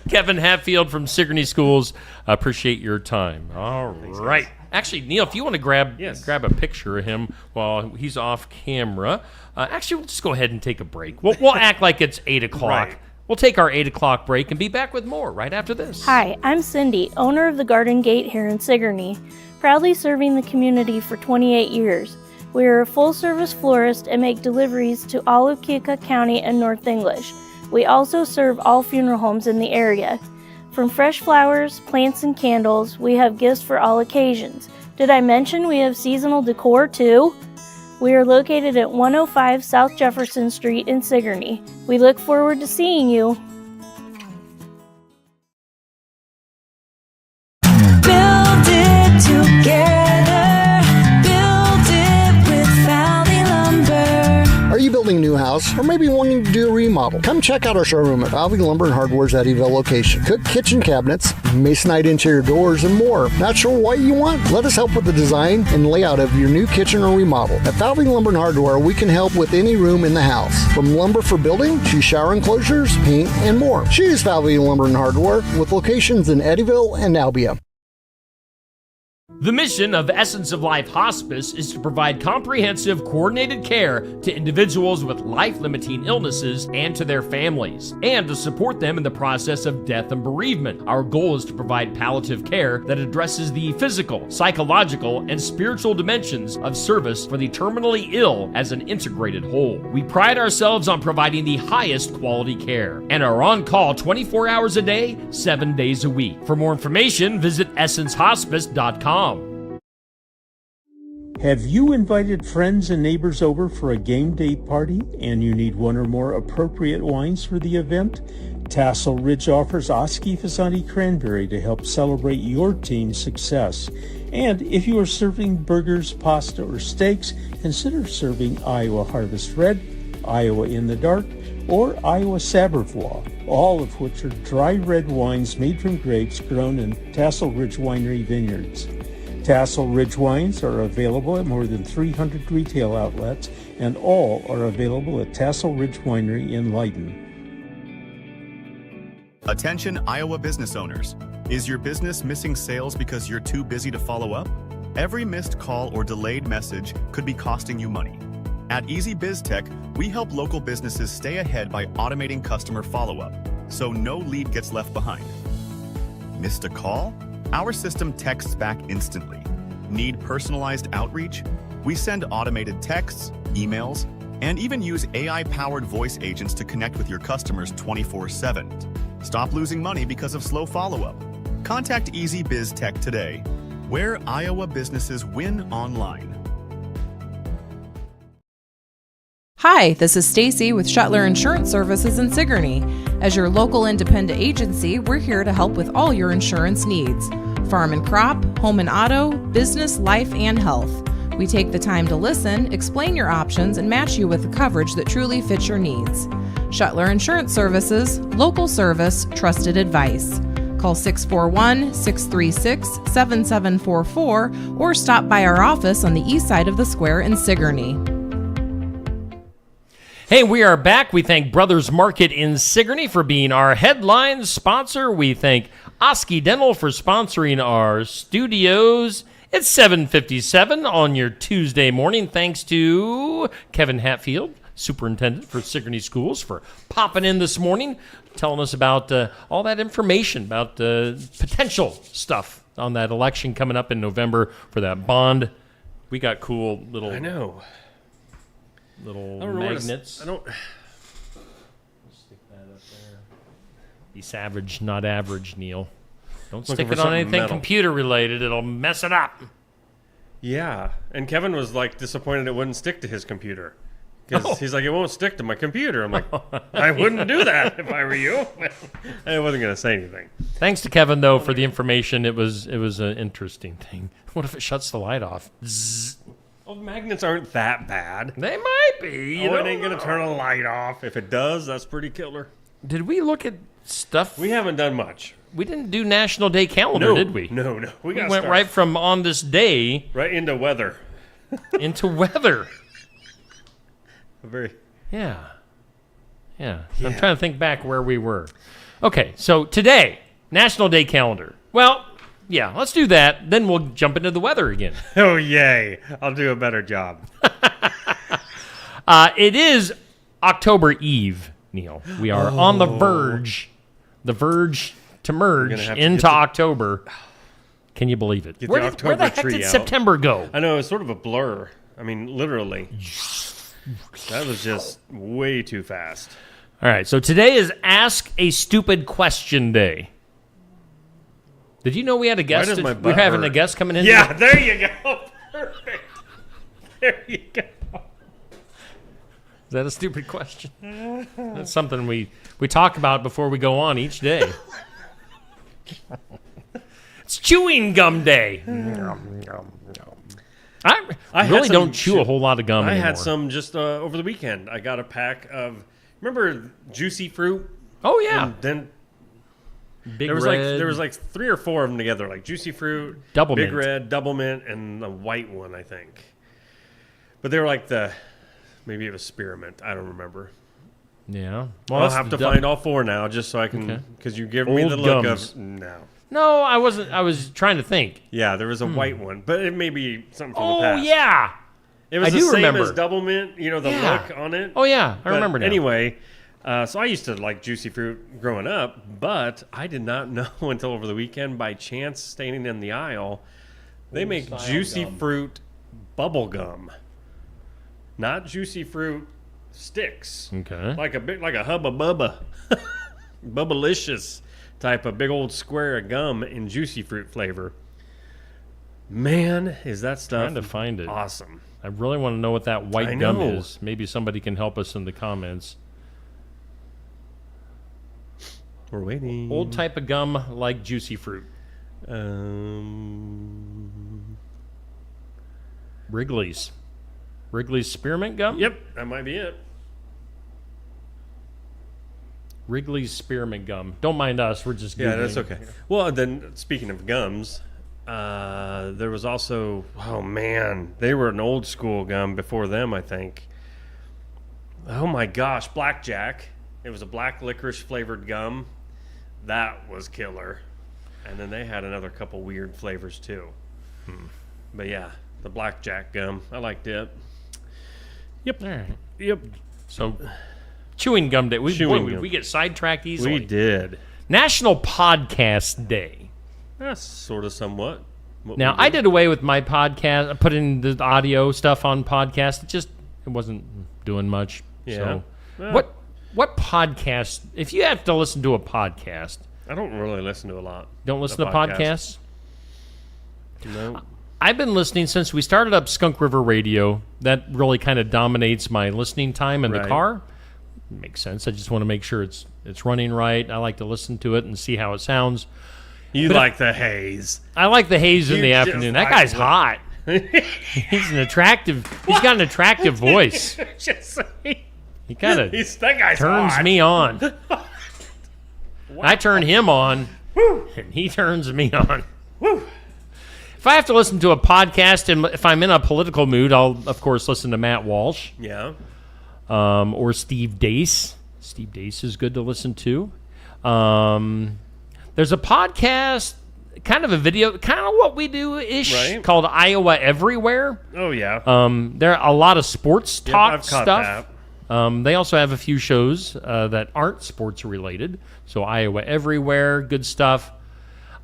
Kevin Hatfield from Sigourney Schools, appreciate your time. All right. Actually, Neil, if you want to grab a picture of him while he's off camera, actually, we'll just go ahead and take a break. We'll act like it's 8 o'clock. Right. We'll take our 8 o'clock break and be back with more right after this. Hi, I'm Cindy, owner of the Garden Gate here in Sigourney, proudly serving the community for 28 years. We are a full-service florist and make deliveries to all of Keokuk County and North English. We also serve all funeral homes in the area. From fresh flowers, plants, and candles, we have gifts for all occasions. Did I mention we have seasonal decor too? We are located at 105 South Jefferson Street in Sigourney. We look forward to seeing you. Build it together. Build it with Valley Lumber. Are you building a new house or maybe wanting to do a remodel? Come check out our showroom at Valley Lumber and Hardware's Eddyville location. Cook kitchen cabinets, masonite interior doors, and more. Not sure what you want? Let us help with the design and layout of your new kitchen or remodel. At Valley Lumber and Hardware, we can help with any room in the house, from lumber for building to shower enclosures, paint, and more. Choose Valley Lumber and Hardware with locations in Eddyville and Albia. The mission of Essence of Life Hospice is to provide comprehensive, coordinated care to individuals with life-limiting illnesses and to their families, and to support them in the process of death and bereavement. Our goal is to provide palliative care that addresses the physical, psychological, and spiritual dimensions of service for the terminally ill as an integrated whole. We pride ourselves on providing the highest quality care and are on call 24 hours a day, 7 days a week. For more information, visit essencehospice.com. Have you invited friends and neighbors over for a game day party and you need one or more appropriate wines for the event? Tassel Ridge offers Osky Fasani Cranberry to help celebrate your team's success. And if you are serving burgers, pasta, or steaks, consider serving Iowa Harvest Red, Iowa in the Dark, or Iowa Sabravois, all of which are dry red wines made from grapes grown in Tassel Ridge Winery vineyards. Tassel Ridge wines are available at more than 300 retail outlets, and all are available at Tassel Ridge Winery in Leiden. Attention Iowa business owners. Is your business missing sales because you're too busy to follow up? Every missed call or delayed message could be costing you money. At Easy Biz Tech, we help local businesses stay ahead by automating customer follow-up, so no lead gets left behind. Missed a call? Our system texts back instantly. Need personalized outreach? We send automated texts, emails, and even use AI-powered voice agents to connect with your customers 24/7. Stop losing money because of slow follow-up. Contact Easy Biz Tech today, where Iowa businesses win online. Hi, this is Stacy with Shuttler Insurance Services in Sigourney. As your local independent agency, we're here to help with all your insurance needs. Farm and crop, home and auto, business, life, and health. We take the time to listen, explain your options, and match you with the coverage that truly fits your needs. Shuttler Insurance Services, local service, trusted advice. Call 641-636-7744 or stop by our office on the east side of the square in Sigourney. Hey, we are back. We thank Brothers Market in Sigourney for being our headline sponsor. We thank Osky Dental for sponsoring our studios. It's 7:57 on your Tuesday morning. Thanks to Kevin Hatfield, Superintendent for Sigourney Schools, for popping in this morning, telling us about all that information about potential stuff on that election coming up in November for that bond. We got cool little... I know. Little I don't know magnets. I don't... Stick that up there. Be savage, not average, Neil. Don't Looking stick for it on something anything metal. computer related. It'll mess it up. Yeah, and Kevin was like disappointed it wouldn't stick to his computer. Because he's like, it won't stick to my computer. I'm like, I wouldn't do that if I were you. I wasn't going to say anything. Thanks to Kevin, though, for the information. It was an interesting thing. What if it shuts the light off? Zzz. Well, magnets aren't that bad. They might be. It ain't going to turn a light off. If it does, that's pretty killer. Did we look at stuff? We haven't done much. We didn't do National Day calendar, did we? No. We went right from on this day. Right into weather. Into weather. Yeah. I'm trying to think back where we were. Okay, so today, National Day calendar. Well, yeah, let's do that. Then we'll jump into the weather again. Oh, yay. I'll do a better job. It is October Eve, Neil. We are on the verge to merge into October. Can you believe it? Get Where the the October heck tree did out. September go? I know, it's sort of a blur. I mean, literally. That was just way too fast. All right, so today is Ask a Stupid Question Day. Did you know we had a guest? We're having a guest coming in. Yeah, there you go. Perfect. There you go. Is that a stupid question? That's something we talk about before we go on each day. It's chewing gum day. I really don't chew a whole lot of gum anymore. I had some just over the weekend. I got a pack of, remember Juicy Fruit? Oh, yeah. And then Big there was like 3 or 4 of them together, like Juicy Fruit, Double Big Mint. Red, Double Mint, and the white one, I think. But they were like maybe it was spearmint. I don't remember. Yeah. Well, I'll have to find all 4 now just so I can, because you give me the look of, no. No, I wasn't. I was trying to think. Yeah, there was a white one, but it may be something from the Oh, past. yeah. It was I the do same remember. as Double Mint, the Yeah. look on it. Oh, yeah, I But remember now. Anyway, so I used to like Juicy Fruit growing up, but I did not know until over the weekend, by chance, standing in the aisle, they make style Juicy gum. Fruit bubble gum, not Juicy Fruit sticks. Okay. Like a Hubba Bubba, Bubbalicious type of big old square of gum in Juicy Fruit flavor. Man, is that stuff Trying to find it. awesome. I really want to know what that white I gum know. is. Maybe somebody can help us in the comments. We're waiting. Old type of gum like Juicy Fruit. Wrigley's. Wrigley's spearmint gum? Yep, that might be it. Wrigley's spearmint gum. Don't mind us. We're just Googling. Yeah, that's okay. Well, then speaking of gums, there was also, oh man, they were an old school gum before them, I think. Oh my gosh, Blackjack. It was a black licorice flavored gum. That was killer. And then they had another couple weird flavors too. But yeah, the Blackjack gum, I liked it. Yep. All right. Yep. So, chewing gum day. Chewing We gum. get sidetracked easily. We did. National Podcast Day. That's sort of somewhat. what Now, we I did away with my podcast. I put in the audio stuff on podcast. It wasn't doing much. Yeah. So, Well. what podcast? If you have to listen to a podcast, I don't really listen to a lot. don't listen to of podcasts. No. I've been listening since we started up Skunk River Radio. That really kind of dominates my listening time in the Right. car. Makes sense. I just want to make sure it's running right. I like to listen to it and see how it sounds. You But like the haze. I like the haze in You the just afternoon. That like guy's what- hot. He's got an attractive voice. Just say- He kind of that guy's turns hot. me on. I turn him on, and he turns me on. If I have to listen to a podcast, and if I'm in a political mood, I'll, of course, listen to Matt Walsh. Yeah. Or Steve Deace. Steve Deace is good to listen to. There's a podcast, kind of a video, kind of what we do-ish, Right. called Iowa Everywhere. Oh, yeah. There are a lot of sports Yep, talk I've caught stuff. They also have a few shows that aren't sports related. So Iowa Everywhere, good stuff.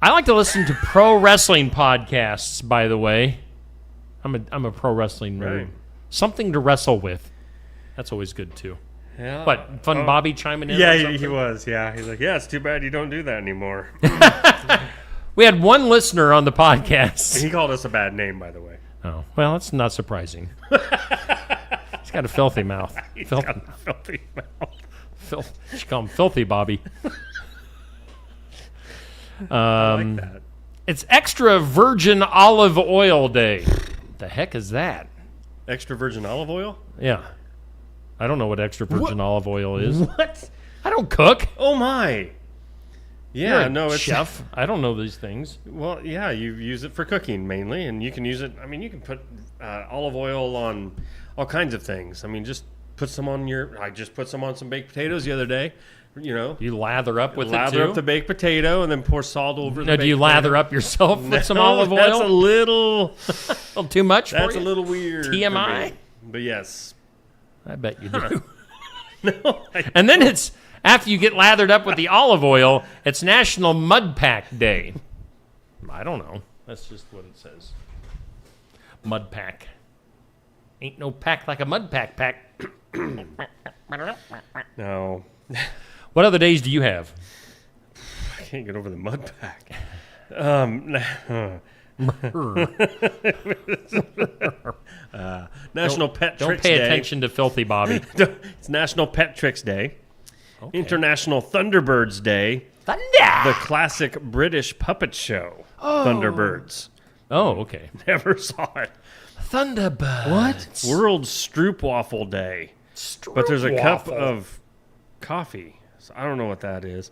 I like to listen to pro wrestling podcasts, by the way. I'm a pro wrestling nerd. Right. Something to wrestle with. That's always good too. Yeah. What, Fun Bobby chiming in? Yeah, on he something? was. Yeah, he's like, yeah, it's too bad you don't do that anymore. We had one listener on the podcast. He called us a bad name, by the way. Oh, well, that's not surprising. He's got a filthy mouth. He's got a filthy mouth. You should call him Filthy Bobby. I like that. It's Extra Virgin Olive Oil Day. The heck is that? Extra virgin olive oil? Yeah. I don't know what extra virgin olive oil is. What? I don't cook. Oh, my. Yeah, You're a no, it's chef. I don't know these things. Well, yeah, you use it for cooking mainly, and you can use it. I mean, you can put olive oil on all kinds of things. I mean, just put some on your. I just put some on some baked potatoes the other day. You know, You lather up with it lather too? up the baked potato and then pour salt over the. Now, do you baked lather potato. up yourself with some No, olive oil? That's a little too much for That's you? a little weird. for TMI? me. But yes. I bet you do. No. And then it's, after you get lathered up with the olive oil, it's National Mud Pack Day. I don't know. That's just what it says. Mud pack. Ain't no pack like a mud pack pack. No. What other days do you have? I can't get over the mud pack. National Pet Don't Tricks pay Day. attention to Filthy Bobby. It's National Pet Tricks Day. Okay. International Thunderbirds Day. Thunder! The classic British puppet show. Oh. Thunderbirds. Oh, okay. Never saw it. Thunderbird. What? World Stroopwafel Day. But there's a cup of coffee. So I don't know what that is.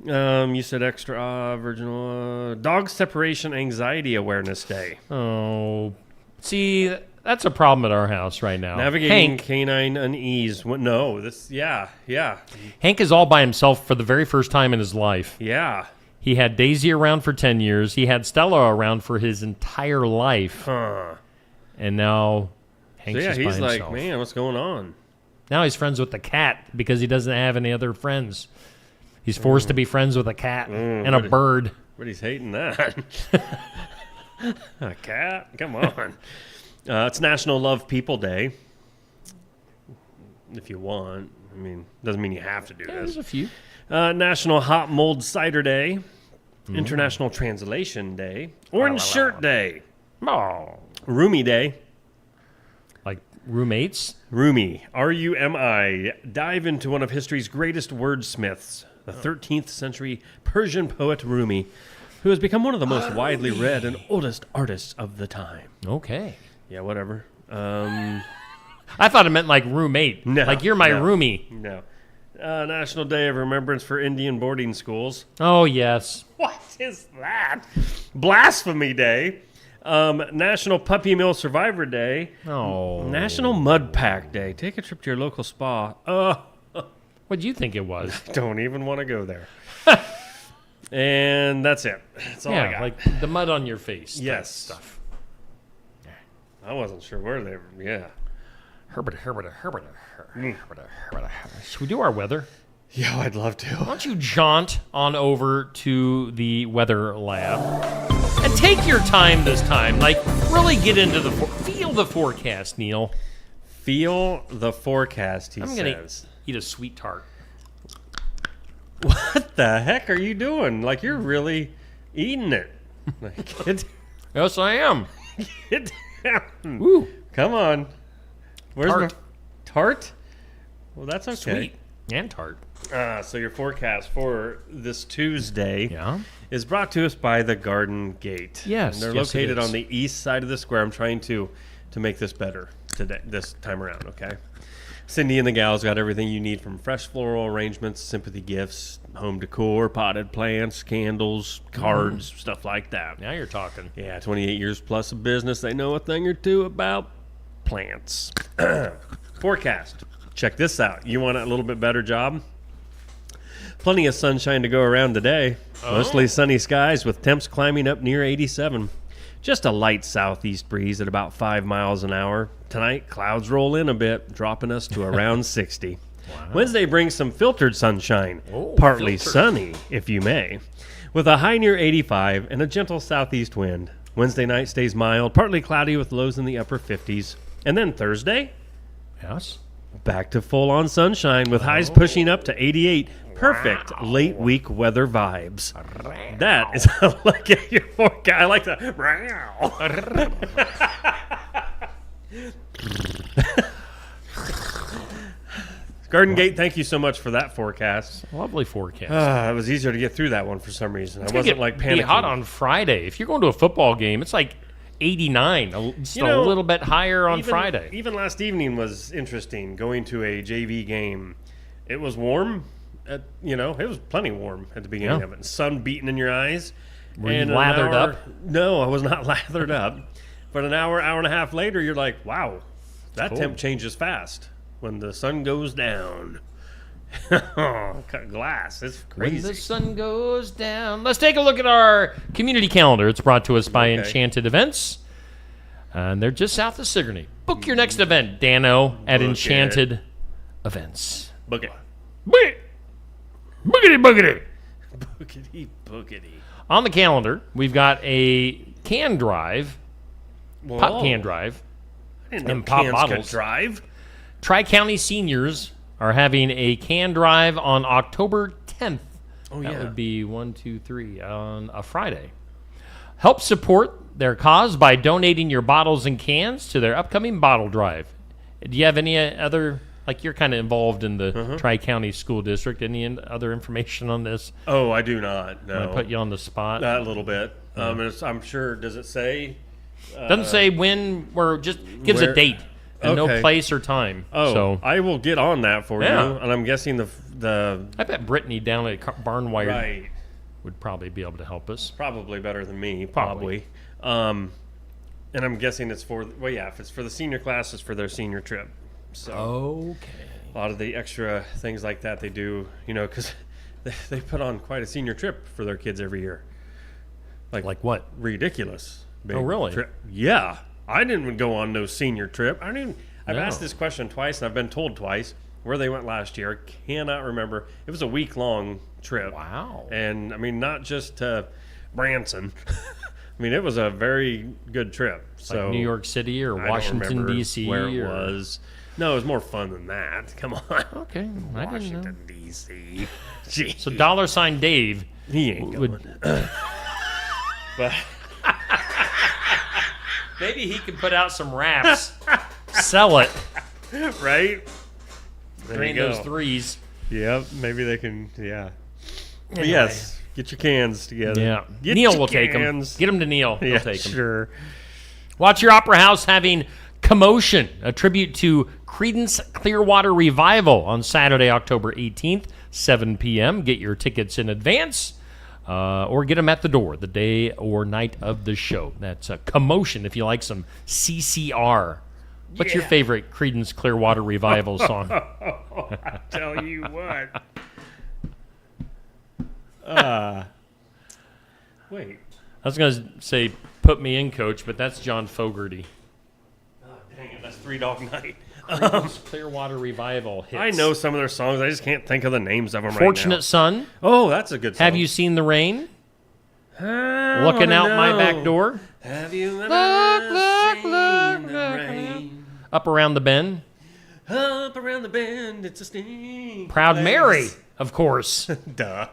You said extra virginal dog separation anxiety awareness day. Oh, see, that's a problem at our house right now. Navigating Hank, canine unease. No, this. Yeah. Hank is all by himself for the very first time in his life. Yeah. He had Daisy around for 10 years. He had Stella around for his entire life. Huh. And now Hank's So, yeah, just by he's like, himself. man, what's going on? Now he's friends with the cat because he doesn't have any other friends. He's forced to be friends with a cat and a bird. But he's hating that. A cat? Come on. It's National Love People Day. If you want. I mean, doesn't mean you have to do this. There's a few. National Hot Mold Cider Day. International Translation Day. Orange Shirt Day. Oh. Roomie Day. Like roommates? Rumi. R-U-M-I. Dive into one of history's greatest wordsmiths, the 13th century Persian poet Rumi, who has become one of the most widely read and oldest artists of the time. Okay. Yeah, whatever. I thought it meant like roommate. No, like you're my no, roomie. No. National Day of Remembrance for Indian Boarding Schools. Oh, yes. What is that? Blasphemy Day. National Puppy Mill Survivor Day. Oh. National Mud Pack Day. Take a trip to your local spa. What do you think it was? Don't even want to go there. And that's it. That's all I got. Like the mud on your face. Yes. Stuff. I wasn't sure where they were. Yeah. Should we do our weather? Yeah, I'd love to. Why don't you jaunt on over to the weather lab and take your time this time. Like, really get into feel the forecast, Neil. Feel the forecast, I'm going to eat a sweet tart. What the heck are you doing? Like, you're really eating it. Like, yes, I am. Get down. Woo. Come on. Where's Tart. my tart? Well, that's okay. Sweet and tart. So your forecast for this Tuesday is brought to us by the Garden Gate. Yes, and they're yes, it located is. on the east side of the square. I'm trying to make this better today, this time around. Okay. Cindy and the gals got everything you need, from fresh floral arrangements, sympathy gifts, home decor, potted plants, candles, cards, stuff like that. Now you're talking. Yeah, 28 years plus of business. They know a thing or two about plants. Forecast. Check this out. You want a little bit better job? Plenty of sunshine to go around today. Mostly sunny skies with temps climbing up near 87. Just a light southeast breeze at about 5 miles an hour. Tonight, clouds roll in a bit, dropping us to around 60. Wow. Wednesday brings some filtered sunshine. Partly sunny, if you may, with a high near 85 and a gentle southeast wind. Wednesday night stays mild, partly cloudy with lows in the upper 50s. And then Thursday? Yes. Back to full-on sunshine with highs pushing up to 88. Perfect late week weather vibes. That is a look at your forecast. I like that. Garden Gate, thank you so much for that forecast. Lovely forecast. It was easier to get through that one for some reason. It's I wasn't like panicking. Be hot on Friday. If you're going to a football game, it's like 89, just a little bit higher on Friday. Even last evening was interesting. Going to a JV game, it was warm. It was plenty warm at the beginning of it. Sun beating in your eyes. Were you lathered up? No, I was not lathered up. But an hour and a half later, you're like, wow, that temp changes fast when the sun goes down. Cut glass. It's crazy. When the sun goes down. Let's take a look at our community calendar. It's brought to us by Enchanted Events. And they're just south of Sigourney. Book your next event, Dano, at Enchanted Events. Book it. Book it. Boogity, boogity. Boogity, boogity. On the calendar, we've got a can drive, pop can drive, I didn't know and pop cans bottles. could drive. Tri-County seniors are having a can drive on October 10th. Oh, that yeah. would be 1, 2, 3 on a Friday. Help support their cause by donating your bottles and cans to their upcoming bottle drive. Do you have any other... Like, you're kind of involved in the Tri-County School District. Any other information on this? Oh, I do not. No. I'm going to put you on the spot. A little bit. I'm sure. Does it say? Doesn't say when, or just gives a date and no place or time. Oh, so I will get on that for you. And I'm guessing the I bet Brittany down at Barnwire would probably be able to help us. Probably better than me, probably. And I'm guessing it's for, if it's for the senior class, it's for their senior trip. So okay. A lot of the extra things like that they do, because they put on quite a senior trip for their kids every year. Like what? Ridiculous. Oh, really? Trip. Yeah. I didn't go on no senior trip. I've asked this question twice, and I've been told twice where they went last year. I cannot remember. It was a week-long trip. Wow. And, I mean, not just to Branson. I mean, it was a very good trip. So Like New York City or Washington, D.C.? Where it was. No, it was more fun than that. Come on. Okay. Washington, D.C. Jeez. So $sign Dave. He ain't going. But maybe he can put out some wraps, sell it, right? There drain you go. those threes. Yep, maybe they can. Yeah. But Anyway. yes, get your cans together. Yeah, Get Neil your will take them. cans. Get them to Neil. He'll Yeah, take them. sure. Watch Your Opera House having Commotion, a tribute to Creedence Clearwater Revival on Saturday, October 18th, 7 p.m. Get your tickets in advance. Or get them at the door the day or night of the show. That's a Commotion if you like some CCR. What's your favorite Creedence Clearwater Revival song? I tell you what. Wait. I was going to say Put Me In, Coach, but that's John Fogerty. Oh, dang it, that's Three Dog Night. Creedence Clearwater Revival hits. I know some of their songs. I just can't think of the names of them Fortunate right now. Son. Oh, that's a good song. Have You Seen the Rain? I Looking wanna Out My know. Back Door? Have you Look, seen the rain? Up Around the Bend? Up around the bend, it's a sting. Proud Mary, of course. Duh.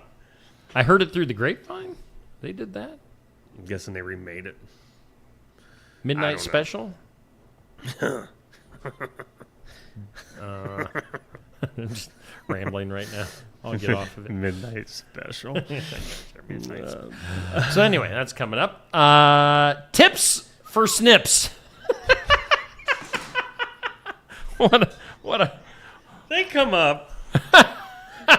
I heard it through the grapevine. They did that. I'm guessing they remade it. Midnight Special? I'm just rambling right now. I'll get off of it. Midnight Special. So anyway, that's coming up. Tips for snips. What a They come up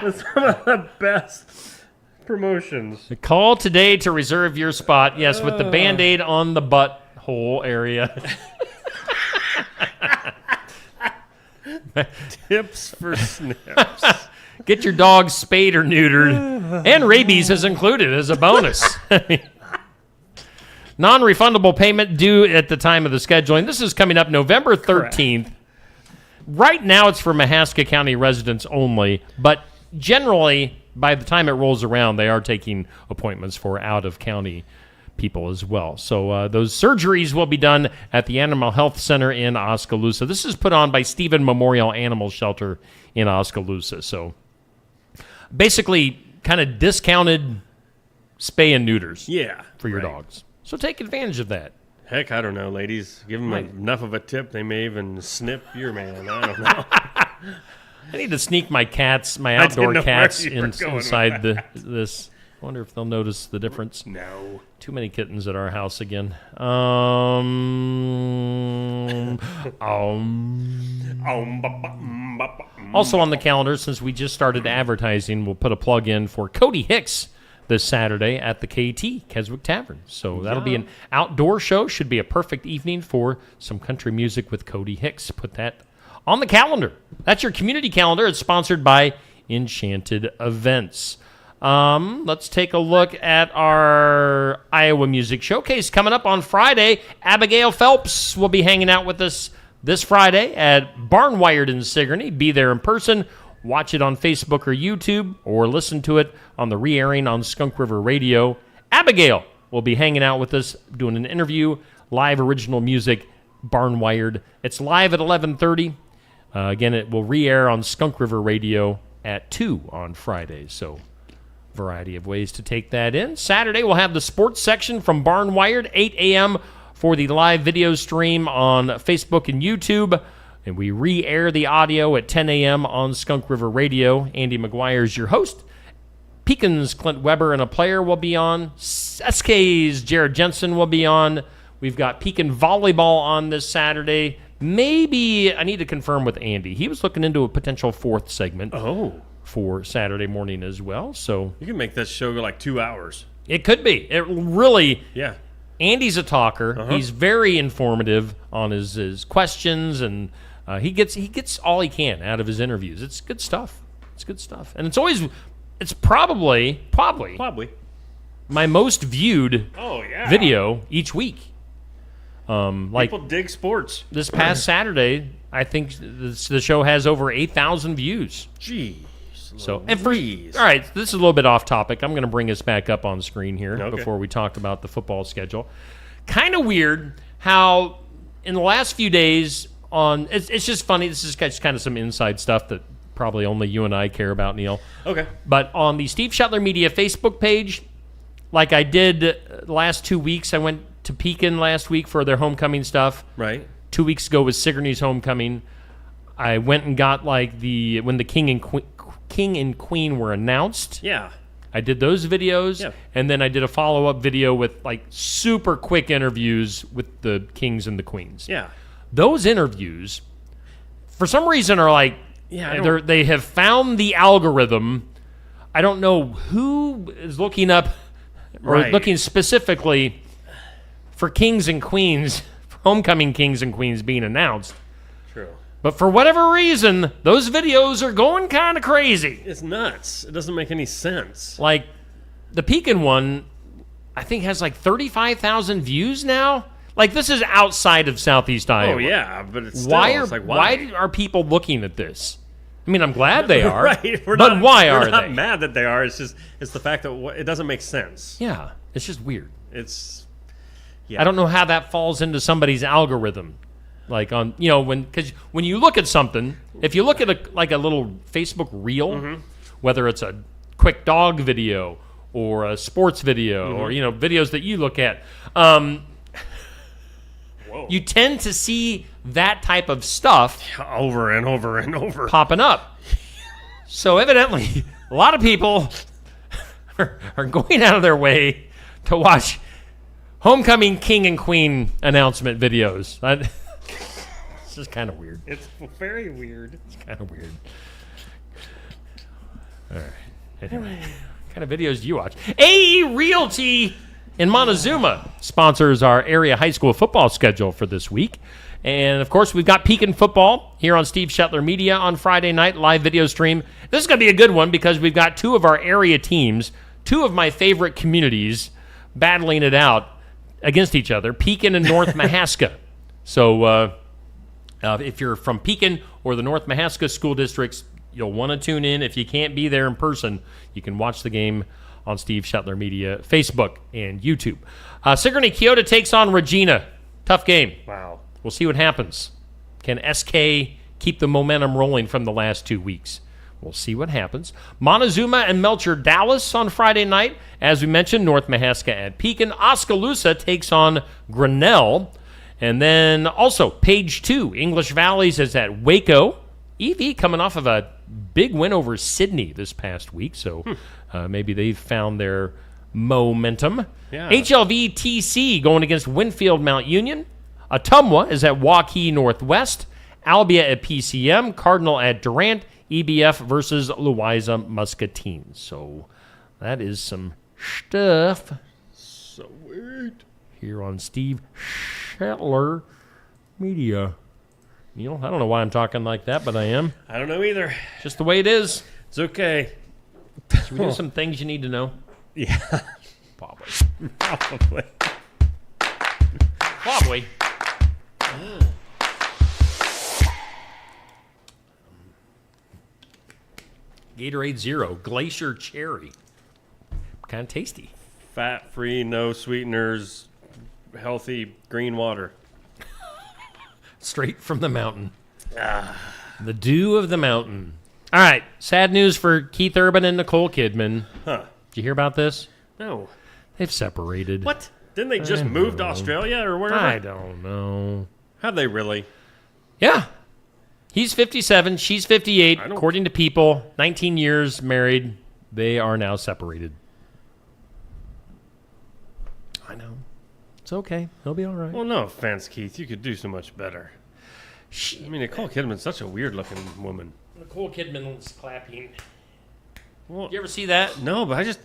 with some of the best promotions. call today to reserve your spot. Yes, with the Band-Aid on the butthole area. Tips for snips. Get your dog spayed or neutered. And rabies is included as a bonus. Non-refundable payment due at the time of the scheduling. This is coming up November 13th. Right now it's for Mahaska County residents only, but generally by the time it rolls around, they are taking appointments for out-of-county people as well. So those surgeries will be done at the Animal Health Center in Oskaloosa. This is put on by Stephen Memorial Animal Shelter in Oskaloosa. So basically kind of discounted spay and neuters for your dogs. So take advantage of that. Heck, I don't know, ladies. Give them enough of a tip, they may even snip your man. I don't know. I need to sneak my outdoor cats inside inside this. I wonder if they'll notice the difference. No. Too many kittens at our house again. Also on the calendar, since we just started advertising, we'll put a plug in for Cody Hicks this Saturday at the KT, Keswick Tavern. So that'll be an outdoor show. Should be a perfect evening for some country music with Cody Hicks. Put that on the calendar. That's your community calendar. It's sponsored by Enchanted Events. Let's take a look at our Iowa Music Showcase coming up on Friday. Abigail Phelps will be hanging out with us this Friday at Barnwired in Sigourney. Be there in person. Watch it on Facebook or YouTube, or listen to it on the re-airing on Skunk River Radio. Abigail will be hanging out with us, doing an interview, live original music, Barnwired. It's live at 11:30. Again, it will re-air on Skunk River Radio at 2 on Friday. So, variety of ways to take that in. Saturday, we'll have the sports section from Barnwired, 8 a.m. for the live video stream on Facebook and YouTube. And we re-air the audio at 10 a.m. on Skunk River Radio. Andy McGuire is your host. Pekin's Clint Weber and a player will be on. SK's Jared Jensen will be on. We've got Pekin Volleyball on this Saturday. Maybe I need to confirm with Andy. He was looking into a potential fourth segment for Saturday morning as well. So you can make this show go like 2 hours. It could be. It really... Yeah. Andy's a talker. He's very informative on his questions, and he gets all he can out of his interviews. It's good stuff. And it's it's probably my most viewed video each week. Like people dig sports. This past Saturday, I think the show has over 8,000 views. Jeez. So, all right, this is a little bit off topic. I'm going to bring us back up on screen here before we talk about the football schedule. Kind of weird how in the last few days it's just funny. This is just kind of some inside stuff that probably only you and I care about, Neil. Okay. But on the Steve Shetler Media Facebook page, like I did the last 2 weeks, I went to Pekin last week for their homecoming stuff. Right. 2 weeks ago was Sigourney's homecoming. I went and got when the King and Queen were announced. Yeah. I did those videos, and then I did a follow-up video with like super quick interviews with the kings and the queens. Yeah. Those interviews, for some reason, are like they have found the algorithm. I don't know who is looking up or looking specifically for kings and queens, for homecoming kings and queens being announced. True. But for whatever reason, those videos are going kind of crazy. It's nuts. It doesn't make any sense. Like, the Pekin one, I think, has like 35,000 views now. Like, this is outside of Southeast Iowa. Oh, yeah, but it's still, why are people looking at this? I mean, I'm glad they are. Right. Why are they? We're not they? mad that they are. It's the fact that it doesn't make sense. Yeah, it's just weird. I don't know how that falls into somebody's algorithm. Like because when you look at something, if you look at a little Facebook reel, whether it's a quick dog video or a sports video or videos that you look at, you tend to see that type of stuff over and over and over popping up. So evidently, a lot of people are going out of their way to watch homecoming king and queen announcement videos. It's just kind of weird. It's very weird. It's kind of weird. All right. Anyway, what kind of videos do you watch? AE Realty in Montezuma sponsors our area high school football schedule for this week. And, of course, we've got Pekin football here on Steve Shetler Media on Friday night, live video stream. This is going to be a good one because we've got two of our area teams, two of my favorite communities, battling it out against each other, Pekin and North Mahaska. So if you're from Pekin or the North Mahaska school districts, you'll want to tune in. If you can't be there in person, you can watch the game on Steve Shetler Media, Facebook, and YouTube. Sigourney Kyoto takes on Regina. Tough game. Wow. We'll see what happens. Can SK keep the momentum rolling from the last 2 weeks? We'll see what happens. Montezuma and Melcher Dallas on Friday night. As we mentioned, North Mahaska at Pekin. Oskaloosa takes on Grinnell. And then also Page 2, English Valleys is at Waco. EV coming off of a big win over Sydney this past week. So maybe they've found their momentum. Yeah. HLV TC going against Winfield Mount Union. Ottumwa is at Waukee Northwest. Albia at PCM. Cardinal at Durant. EBF versus Louisa Muscatine. So that is some stuff. So weird. Here on Steve Shetler Media. Neil, I don't know why I'm talking like that, but I am. I don't know either. Just the way it is. It's okay. Should we do some things you need to know? Yeah. Probably. Probably. Gatorade Zero, Glacier Cherry. Kind of tasty. Fat-free, no sweeteners, healthy green water. Straight from the mountain. The dew of the mountain. All right, sad news for Keith Urban and Nicole Kidman. Huh. Did you hear about this? No. They've separated. What? Didn't they just move to Australia or wherever? I don't know. Have they really? Yeah. He's 57, she's 58. According to People, 19 years married. They are now separated. I know. It's okay. He'll be all right. Well, no offense, Keith. You could do so much better. I mean, Nicole Kidman's such a weird-looking woman. Nicole Kidman's clapping. Well, you ever see that? No, but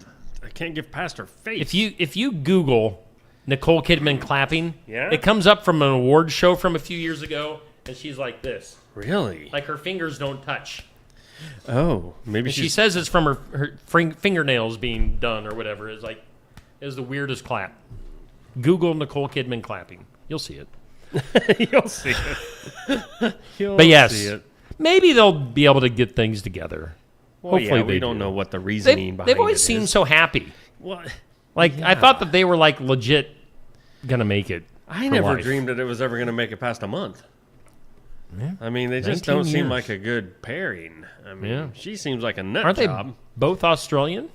I can't get past her face. If you Google Nicole Kidman clapping, Yeah? it comes up from an award show from a few years ago, and she's like this. Really? Like her fingers don't touch. Oh, maybe she says it's from her fingernails being done or whatever. It's like, is the weirdest clap. Google Nicole Kidman clapping. You'll see it. You'll see it. But yes, maybe they'll be able to get things together. Well, Hopefully we they don't do. know what the reasoning behind They've always it seemed is. so happy. What? Like, I thought that they were, like, legit going to make it. I for never life. dreamed that it was ever going to make it past a month. Yeah. I mean, they just 19 don't seem years. like a good pairing. I mean, Yeah. she seems like a nut Aren't job. they both Australian?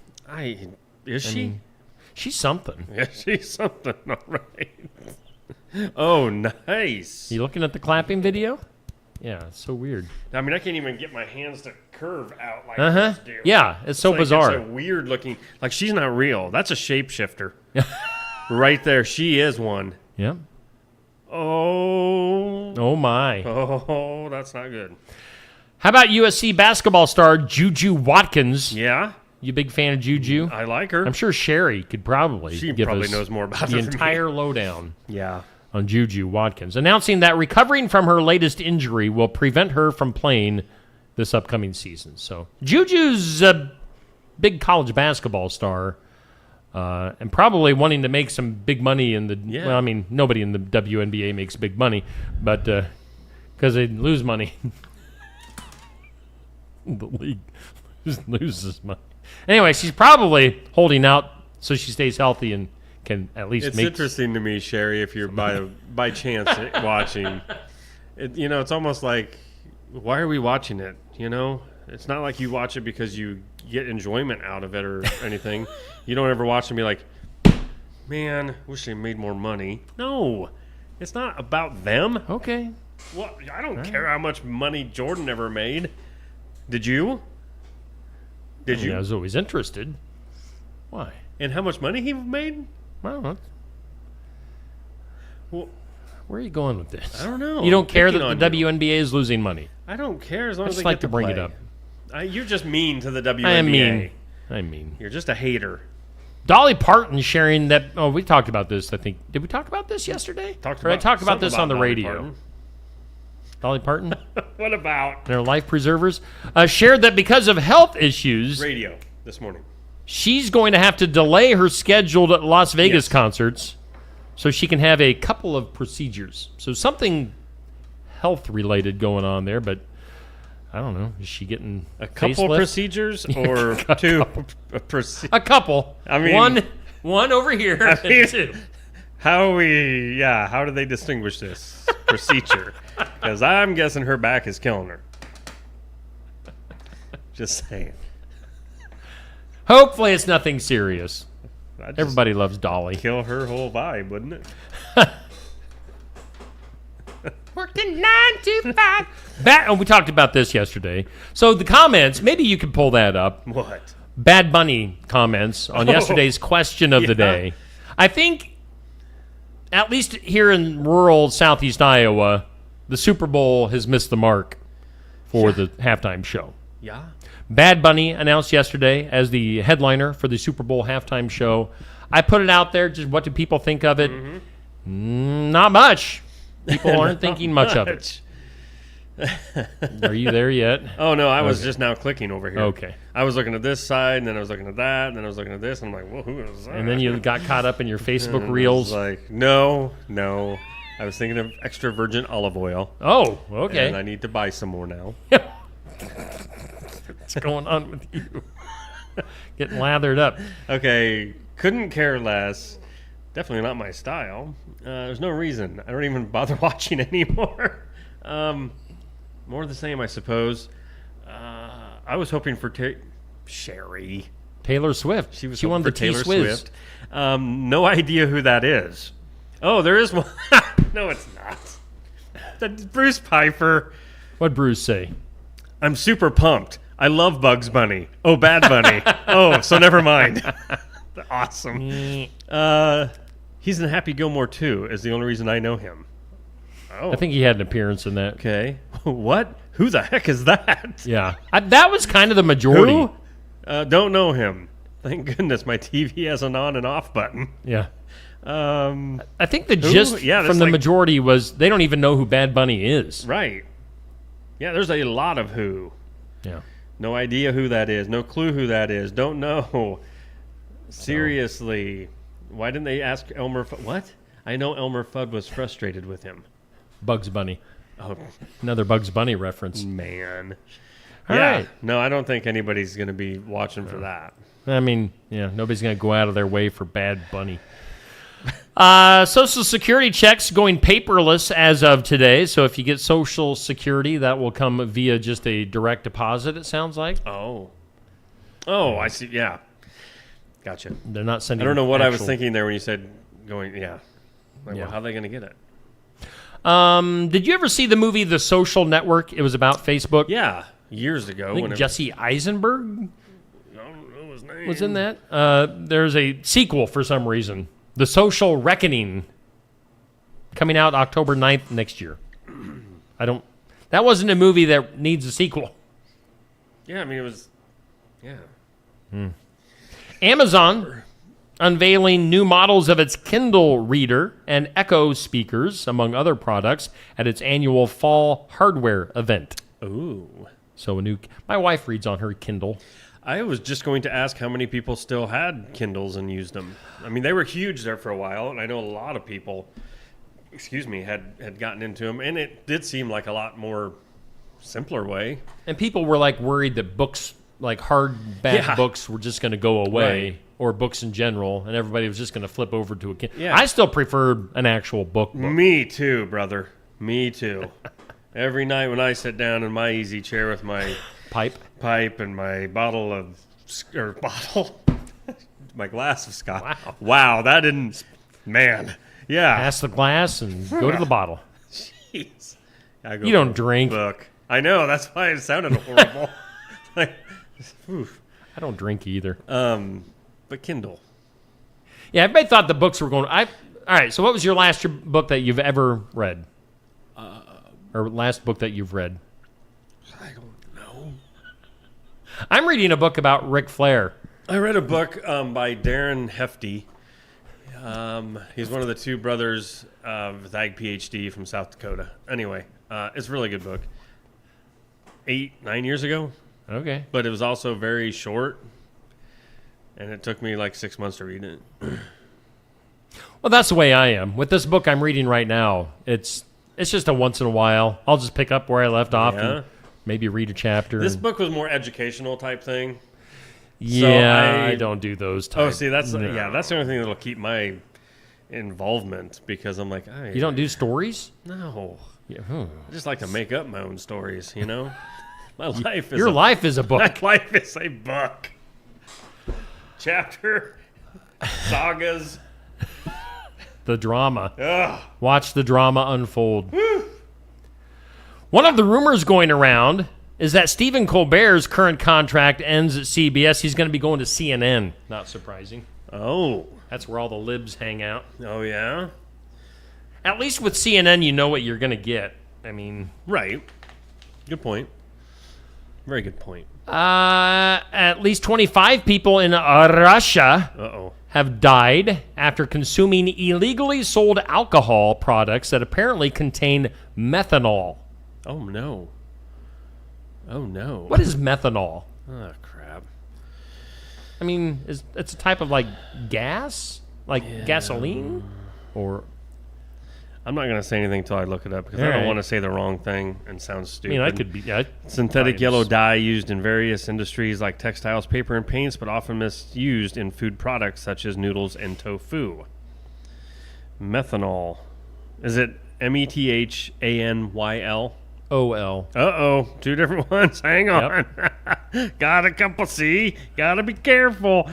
Is she? mean, she's something. Yeah, she's something. All right. Oh, nice. You looking at the clapping video? Yeah, it's so weird. I mean, I can't even get my hands to curve out like Uh-huh. this, dude. Yeah, it's so like, bizarre. It's a weird looking. Like, she's not real. That's a shapeshifter. Right there. She is one. Yep. Oh. Oh, my. Oh, that's not good. How about USC basketball star Juju Watkins? Yeah. You a big fan of Juju? I like her. I'm sure Sherry could probably She give probably us knows more about the her than me. entire lowdown. Yeah. On Juju Watkins, announcing that recovering from her latest injury will prevent her from playing this upcoming season. So Juju's a big college basketball star, and probably wanting to make some big money in the. Yeah. Well, I mean, nobody in the WNBA makes big money, but because they lose money, the league loses money. Anyway, she's probably holding out so she stays healthy and can at least It's make. interesting to me, Sherry, if you're by chance watching. It's almost like, why are we watching it? It's not like you watch it because you get enjoyment out of it or anything. You don't ever watch and be like, man, wish they made more money. No, it's not about them. Okay. Well, I don't care how much money Jordan ever made. Did you? Did you? I was always interested. Why? And how much money he made? Well, where are you going with this? I don't know. You don't I'm care picking that on the WNBA is losing money. I don't care as long I as just they like get to bring it play. up. You're just mean to the WNBA. I am mean. I'm mean. You're just a hater. Dolly Parton sharing that. Oh, we talked about this. I think. Did we talk about this yesterday? I talked about this on the radio. Dolly Parton. What about their life preservers? Shared that because of health issues. Radio this morning. She's going to have to delay her scheduled Las Vegas concerts so she can have a couple of procedures. So something health related going on there, but I don't know. Is she getting a couple facelift? Procedures or two? A couple. I mean, one over here. I mean, and two. How do they distinguish this procedure? Because I'm guessing her back is killing her. Just saying. Hopefully it's nothing serious. Everybody loves Dolly. Kill her whole vibe, wouldn't it? Working 9 to 5. We talked about this yesterday. So the comments, maybe you could pull that up. What? Bad Bunny comments on yesterday's question of the day. I think, at least here in rural southeast Iowa, the Super Bowl has missed the mark for the halftime show. Yeah. Bad Bunny announced yesterday as the headliner for the Super Bowl halftime show. I put it out there. Just what do people think of it? Not much. People aren't thinking much of it. Are you there yet? Oh, no, I was just now clicking over here. Okay. I was looking at this side, and then I was looking at that, and then I was looking at this, and I'm like, well, who is that? And then you got caught up in your Facebook And I reels. was like, no. I was thinking of extra virgin olive oil. Oh, okay. And I need to buy some more now. What's going on with you? Getting lathered up. Okay, couldn't care less. Definitely not my style. There's no reason. I don't even bother watching anymore. More of the same, I suppose. I was hoping for Sherry. Taylor Swift. She won the Taylor T-Swiz. Swift. No idea who that is. Oh, there is one. No, it's not. That's Bruce Piper. What'd Bruce say? I'm super pumped. I love Bugs Bunny. Oh, Bad Bunny. Oh, so never mind. Awesome. He's in Happy Gilmore 2 is the only reason I know him. Oh. I think he had an appearance in that. Okay. What? Who the heck is that? Yeah. that was kind of the majority. Who? Don't know him. Thank goodness my TV has an on and off button. Yeah. I think the gist Yeah, from the majority was they don't even know who Bad Bunny is. Right. Yeah, there's a lot of who. Yeah. No idea who that is. No clue who that is. Don't know. Seriously. Why didn't they ask Elmer Fudd? What? I know Elmer Fudd was frustrated with him. Bugs Bunny. Oh, another Bugs Bunny reference. Man. All yeah. right. No, I don't think anybody's going to be watching for that. I mean, yeah, nobody's going to go out of their way for Bad Bunny. Social Security checks going paperless as of today. So if you get Social Security, that will come via just a direct deposit, it sounds like. Oh, I see. Yeah. Gotcha. They're not sending I don't know what I was thinking there when you said going, yeah. Like, well, how are they going to get it? Did you ever see the movie The Social Network? It was about Facebook. Yeah, years ago. I think Jesse Eisenberg I don't know his name. was in that. There's a sequel for some reason. The Social Reckoning, coming out October 9th next year. That wasn't a movie that needs a sequel. Yeah, I mean, it was, yeah. Amazon unveiling new models of its Kindle Reader and Echo speakers, among other products, at its annual fall hardware event. Ooh. So my wife reads on her Kindle. I was just going to ask how many people still had Kindles and used them. I mean, they were huge there for a while, and I know a lot of people, had gotten into them, and it did seem like a lot more simpler way. And people were like worried that books, like hardback books, were just going to go away, Right. or books in general, and everybody was just going to flip over to a Kindle. Yeah. I still preferred an actual book. Me too, brother. Me too. Every night when I sit down in my easy chair with my pipe and my my glass of scotch. Wow, that didn't, man. Yeah. Pass the glass and go to the bottle. Jeez. I go You don't for a drink. Book. I know, that's why it sounded horrible. I don't drink either. But Kindle. Yeah, everybody thought the books were going. All right, so what was your last book that you've ever read? Or last book that you've read? I don't know. I'm reading a book about Ric Flair. I read a book by Darren Hefty. He's one of the two brothers with Ag PhD from South Dakota. Anyway, it's a really good book. 8-9 years ago. Okay. But it was also very short, and it took me like 6 months to read it. Well, that's the way I am. With this book I'm reading right now, it's just a once in a while. I'll just pick up where I left off and maybe read a chapter. This book was more educational type thing. Yeah, So I don't do those types. Oh, see, that's the only thing that'll keep my involvement, because I'm like, You don't do stories? No. Yeah. I just like to make up my own stories, you know? My life is Your life is a book. My life is a book. Chapter, sagas. The drama. Ugh. Watch the drama unfold. One of the rumors going around is that Stephen Colbert's current contract ends at CBS. He's going to be going to CNN. Not surprising. Oh. That's where all the libs hang out. Oh, yeah? At least with CNN, you know what you're going to get. I mean... Right. Good point. Very good point. At least 25 people in Russia have died after consuming illegally sold alcohol products that apparently contain methanol. Oh, no. Oh, no. What is methanol? Oh, crap. I mean, it's a type of, like, gas? Like gasoline? Or... I'm not going to say anything until I look it up, because I don't want to say the wrong thing and sound stupid. I mean, I could be... Yeah, synthetic yellow dye used in various industries like textiles, paper, and paints, but often misused in food products such as noodles and tofu. Methanol. Is it METHANYL? OL. Uh-oh. Two different ones. Hang on. Yep. Got a couple. See? Got to be careful.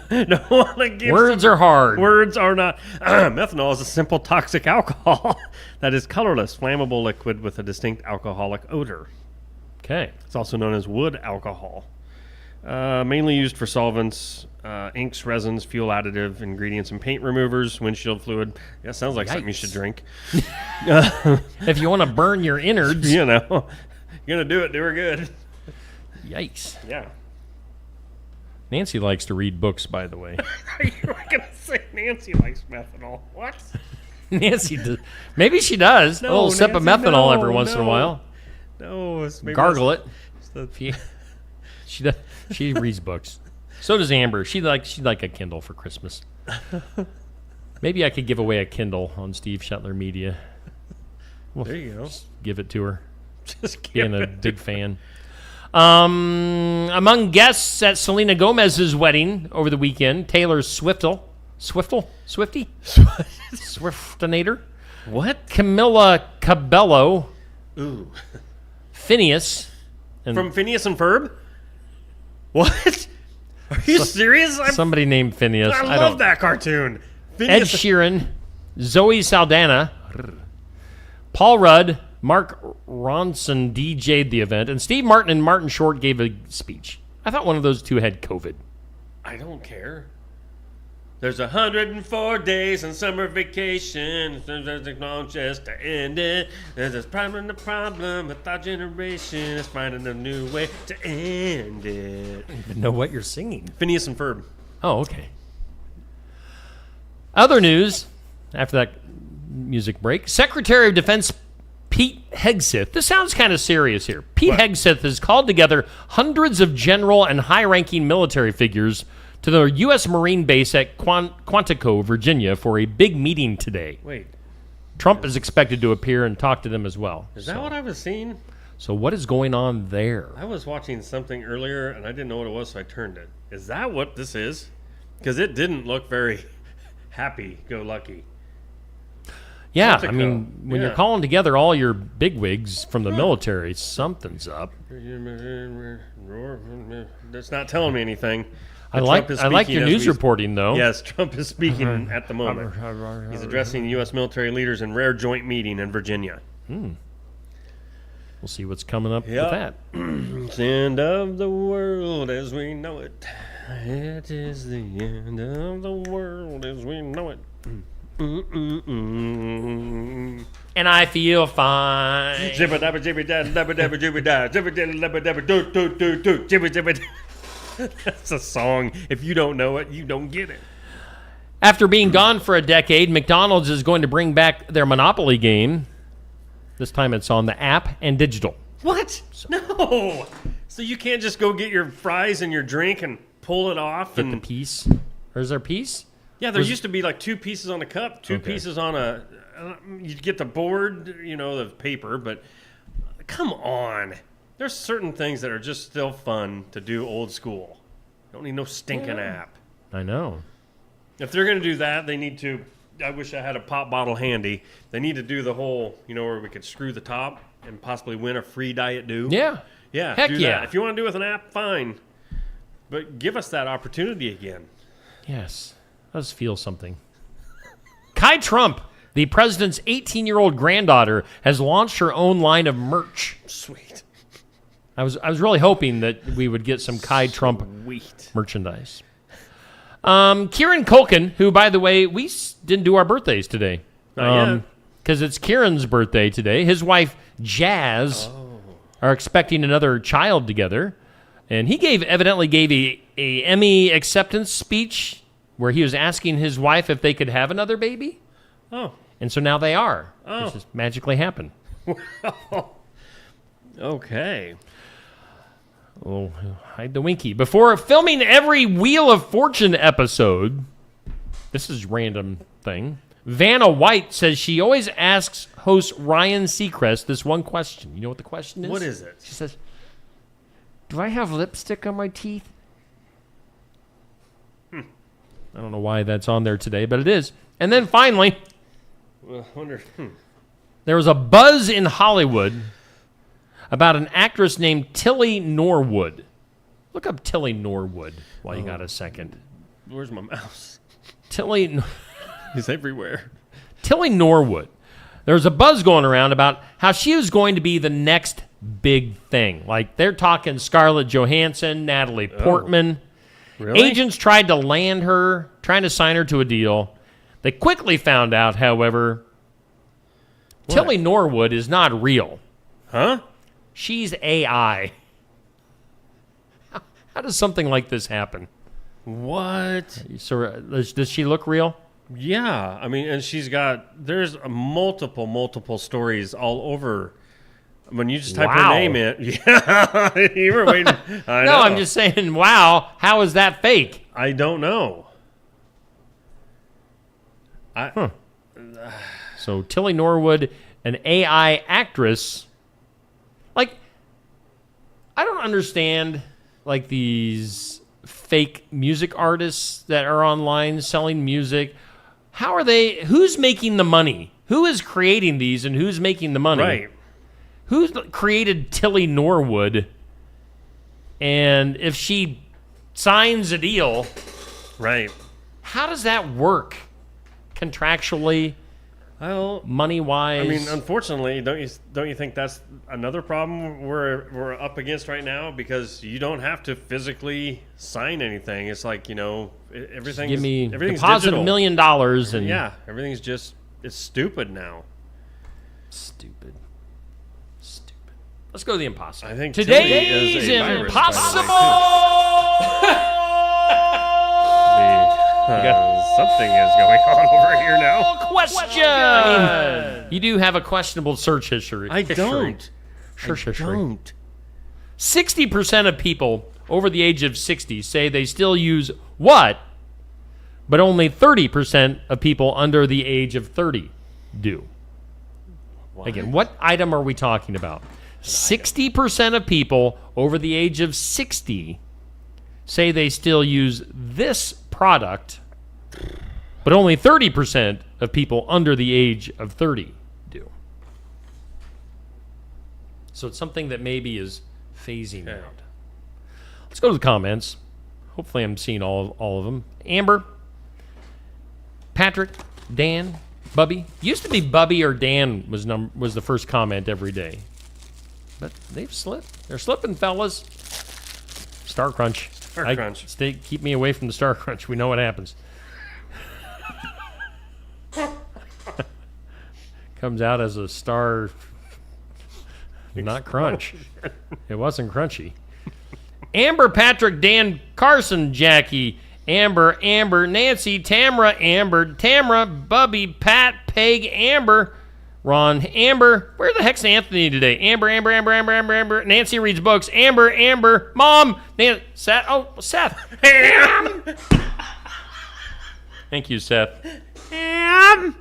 Don't want to give Words are hard. Words are not. Methanol is a simple toxic alcohol that is colorless, flammable liquid with a distinct alcoholic odor. Okay. It's also known as wood alcohol. Mainly used for solvents, inks, resins, fuel additive, ingredients, and paint removers, windshield fluid. Yeah, sounds like something you should drink. If you want to burn your innards. You know. You're going to do it, do her good. Yikes. Yeah. Nancy likes to read books, by the way. You were going to say Nancy likes methanol. What? Nancy does. Maybe she does. No, a little sip of Nancy, methanol no, every once in a while. No. Maybe Gargle it. She reads books. So does Amber. She'd like a Kindle for Christmas. Maybe I could give away a Kindle on Steve Shetler Media. Well, there you go. Just give it to her. Just give Being a it big fan. Among guests at Selena Gomez's wedding over the weekend, Taylor Swiftie, Swiftinator. What? Camila Cabello. Ooh. Phineas. From Phineas and Ferb? What? Are you serious? Somebody named Phineas. I love that cartoon. Ed Sheeran, Zoe Saldana, Paul Rudd, Mark Ronson DJ'd the event, and Steve Martin and Martin Short gave a speech. I thought one of those two had COVID. I don't care. There's 104 days on summer vacation. There's just to end it. There's a problem with our generation is finding a new way to end it. I don't even know what you're singing. Phineas and Ferb. Oh, okay. Other news after that music break. Secretary of Defense Pete Hegseth. This sounds kind of serious here. Pete Hegseth has called together hundreds of general and high-ranking military figures to the U.S. Marine base at Quantico, Virginia, for a big meeting today. Wait. Trump is expected to appear and talk to them as well. Is that what I was seeing? So what is going on there? I was watching something earlier, and I didn't know what it was, so I turned it. Is that what this is? Because it didn't look very happy-go-lucky. Yeah, I mean, when you're calling together all your bigwigs from the military, something's up. That's not telling me anything. I like your news reporting, though. Yes, Trump is speaking at the moment. He's addressing U.S. military leaders in rare joint meeting in Virginia. We'll see what's coming up with that. It's the end of the world as we know it. It is the end of the world as we know it. And I feel fine. That's a song. If you don't know it, you don't get it. After being gone for a decade, McDonald's is going to bring back their Monopoly game. This time it's on the app and digital. What? No. So you can't just go get your fries and your drink and pull it off? Get the piece. Or is there a piece? Yeah, there used to be like 2 pieces on a cup, 2 pieces on a... you get the board, the paper, but come on. There's certain things that are just still fun to do old school. Don't need no stinking app. I know. If they're going to do that, they need to... I wish I had a pop bottle handy. They need to do the whole, where we could screw the top and possibly win a free Diet Dew. Yeah. Yeah. Heck do yeah. That. If you want to do it with an app, fine. But give us that opportunity again. Yes. Let's feel something. Kai Trump, the president's 18-year-old granddaughter, has launched her own line of merch. Sweet. I was really hoping that we would get some Kai Trump merchandise. Kieran Culkin, who, by the way, we didn't do our birthdays today. Because it's Kieran's birthday today. His wife, Jazz, are expecting another child together. And he evidently gave a Emmy acceptance speech where he was asking his wife if they could have another baby. Oh. And so now they are. Oh. This just magically happened. Okay. Oh, hide the winky. Before filming every Wheel of Fortune episode, this is a random thing, Vanna White says she always asks host Ryan Seacrest this one question. You know what the question is? What is it? She says, do I have lipstick on my teeth? I don't know why that's on there today, but it is. And then finally, there was a buzz in Hollywood about an actress named Tilly Norwood. Look up Tilly Norwood while you got a second. Where's my mouse? Tilly... He's everywhere. Tilly Norwood. There's a buzz going around about how she was going to be the next big thing. Like, they're talking Scarlett Johansson, Natalie Portman. Really? Agents tried to land her, trying to sign her to a deal. They quickly found out, however, Tilly Norwood is not real. Huh? She's AI. How does something like this happen? What? So, does she look real? Yeah. I mean, and there's multiple stories all over When you just type her name in, yeah, you were waiting. I know. I'm just saying, wow, how is that fake? I don't know. So Tilly Norwood, an AI actress, like, I don't understand, like, these fake music artists that are online selling music. How are they? Who's making the money? Who is creating these, and who's making the money? Right. Who's created Tilly Norwood? And if she signs a deal, right? How does that work contractually? Well, money-wise. I mean, unfortunately, don't you think that's another problem we're up against right now? Because you don't have to physically sign anything. It's like, everything's give me everything's deposit digital. $1 million and yeah, everything's just it's stupid now. Stupid. Let's go to the impossible. I think today's Tilly is a virus, impossible. Something is going on over here now. Question. You do have a questionable search history. I don't. Search history. 60% of people over the age of 60 say they still use what, but only 30% of people under the age of 30 do. What? Again, what item are we talking about? 60% of people over the age of 60 say they still use this product, but only 30% of people under the age of 30 do. So it's something that maybe is phasing out. Let's go to the comments. Hopefully I'm seeing all of them. Amber, Patrick, Dan, Bubby. Used to be Bubby or Dan was the first comment every day. But they've slipped. They're slipping, fellas. Star Crunch. Keep me away from the Star Crunch. We know what happens. Comes out as a star, not crunch. It wasn't crunchy. Amber, Patrick, Dan, Carson, Jackie, Amber, Nancy, Tamra, Bubby, Pat, Peg, Amber, Ron, Amber. Where the heck's Anthony today? Amber. Nancy reads books. Amber. Mom. Seth. Seth. Ham. Thank you, Seth. Ham.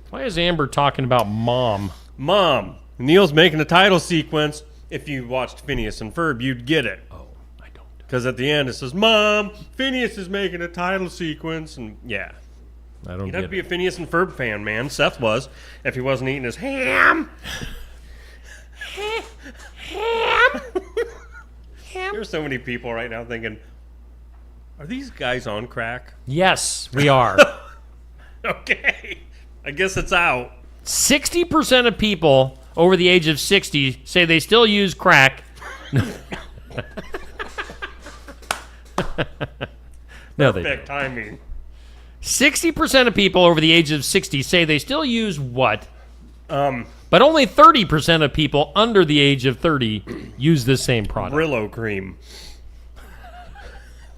Why is Amber talking about mom? Mom. Neil's making a title sequence. If you watched Phineas and Ferb, you'd get it. Oh, I don't. Because at the end it says, Mom, Phineas is making a title sequence. And yeah. I don't You'd get have to be a Phineas and Ferb fan, man. Seth was, if he wasn't eating his ham. There's so many people right now thinking, are these guys on crack? Yes, we are. Okay. I guess it's out. 60% of people over the age of 60 say they still use crack. No, they don't. Perfect timing. 60% of people over the age of 60 say they still use what? But only 30% of people under the age of 30 use this same product. Brillo cream.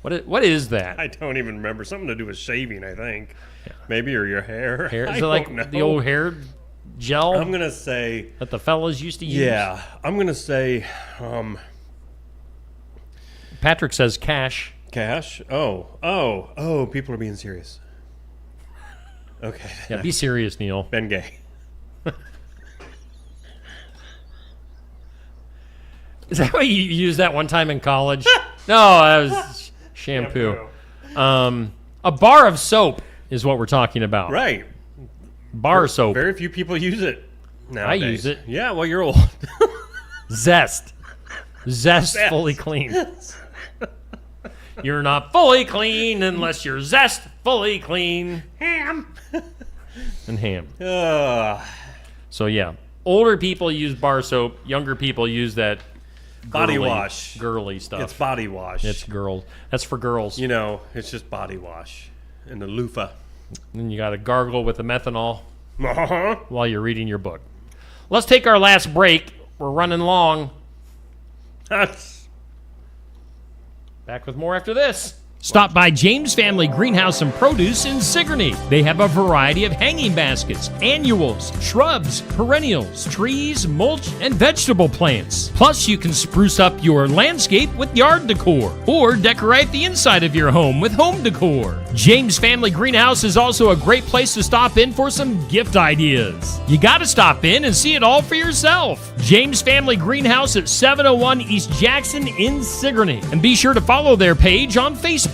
What is that? I don't even remember. Something to do with shaving, I think. Yeah. Maybe, or your hair. Is it like the old hair gel? I'm going to say... that the fellas used to use? Yeah. I'm going to say... Patrick says cash. Cash? Oh, people are being serious. Okay. Yeah, be serious, Neil. Ben Gay. Is that why you used that one time in college? No, that was shampoo. A bar of soap is what we're talking about. Right. Bar soap. Very few people use it nowadays. I use it. Yeah, well, you're old. Zest, fully clean. You're not fully clean unless you're Zest fully clean. Ham. And ham. So yeah, older people use bar soap. Younger people use that body wash. Girly stuff. It's body wash. It's girls. That's for girls. It's just body wash and the loofah. And you got to gargle with the methanol while you're reading your book. Let's take our last break. We're running long. Back with more after this. Stop by James Family Greenhouse and Produce in Sigourney. They have a variety of hanging baskets, annuals, shrubs, perennials, trees, mulch, and vegetable plants. Plus, you can spruce up your landscape with yard decor or decorate the inside of your home with home decor. James Family Greenhouse is also a great place to stop in for some gift ideas. You got to stop in and see it all for yourself. James Family Greenhouse at 701 East Jackson in Sigourney. And be sure to follow their page on Facebook.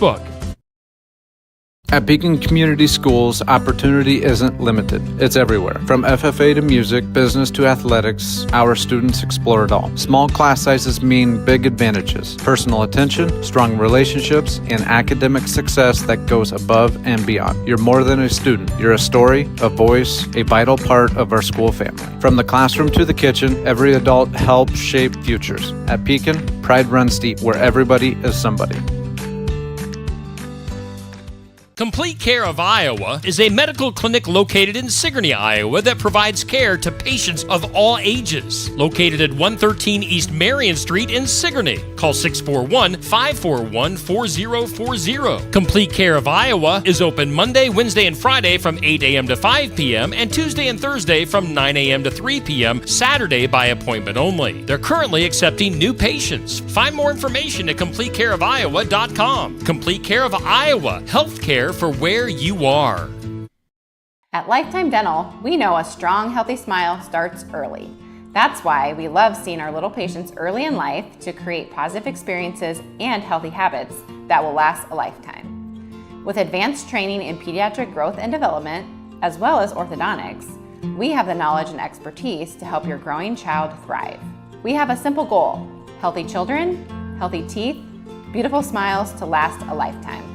At Pekin Community Schools, opportunity isn't limited. It's everywhere. From FFA to music, business to athletics, our students explore it all. Small class sizes mean big advantages. Personal attention, strong relationships, and academic success that goes above and beyond. You're more than a student. You're a story, a voice, a vital part of our school family. From the classroom to the kitchen, every adult helps shape futures. At Pekin, pride runs deep, where everybody is somebody. Complete Care of Iowa is a medical clinic located in Sigourney, Iowa that provides care to patients of all ages. Located at 113 East Marion Street in Sigourney. Call 641-541-4040. Complete Care of Iowa is open Monday, Wednesday, and Friday from 8 a.m. to 5 p.m. and Tuesday and Thursday from 9 a.m. to 3 p.m. Saturday by appointment only. They're currently accepting new patients. Find more information at CompleteCareOfIowa.com. Complete Care of Iowa. Healthcare for where you are. At Lifetime Dental, we know a strong, healthy smile starts early. That's why we love seeing our little patients early in life to create positive experiences and healthy habits that will last a lifetime. With advanced training in pediatric growth and development, as well as orthodontics, we have the knowledge and expertise to help your growing child thrive. We have a simple goal: healthy children, healthy teeth, beautiful smiles to last a lifetime.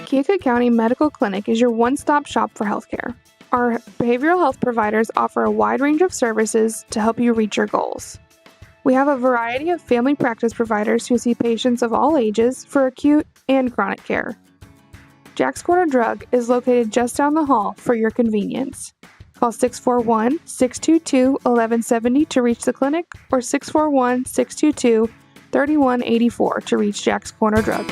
Keokuk County Medical Clinic is your one-stop shop for healthcare. Our behavioral health providers offer a wide range of services to help you reach your goals. We have a variety of family practice providers who see patients of all ages for acute and chronic care. Jack's Corner Drug is located just down the hall for your convenience. Call 641-622-1170 to reach the clinic or 641-622-3184 to reach Jack's Corner Drug.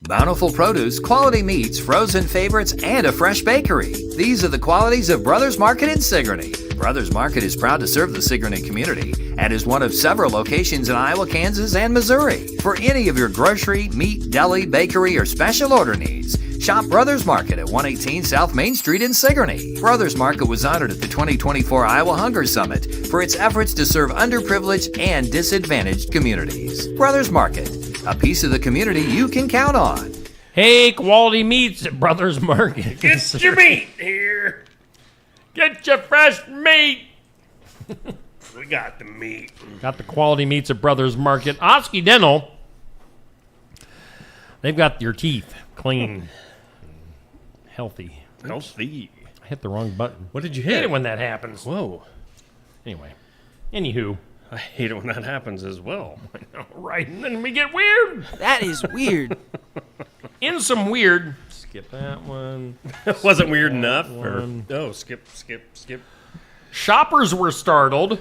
Bountiful produce, quality meats, frozen favorites, and a fresh bakery. These are the qualities of Brothers Market in Sigourney. Brothers Market is proud to serve the Sigourney community and is one of several locations in Iowa, Kansas, and Missouri. For any of your grocery, meat, deli, bakery, or special order needs, shop Brothers Market at 118 South Main Street in Sigourney. Brothers Market was honored at the 2024 Iowa Hunger Summit for its efforts to serve underprivileged and disadvantaged communities. Brothers Market, a piece of the community you can count on. Hey, quality meats at Brothers Market. Get your meat here. Get your fresh meat. We got the meat. Got the quality meats at Brothers Market. Osky Dental. They've got your teeth clean, healthy. Healthy. I hit the wrong button. What did you I hit? hate it when that happens. Whoa. Anyway, anywho. I hate it when that happens as well. I know, right? And then we get weird. That is weird. In some weird. Skip that one. Wasn't weird enough? One. Or, oh, skip. Shoppers were startled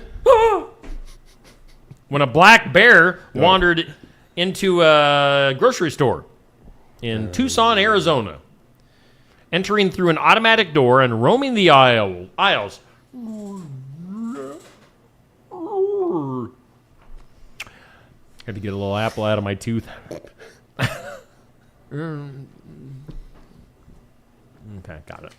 when a black bear wandered into a grocery store in Tucson, Arizona, entering through an automatic door and roaming the aisles. Had to get a little apple out of my tooth. Okay, got it.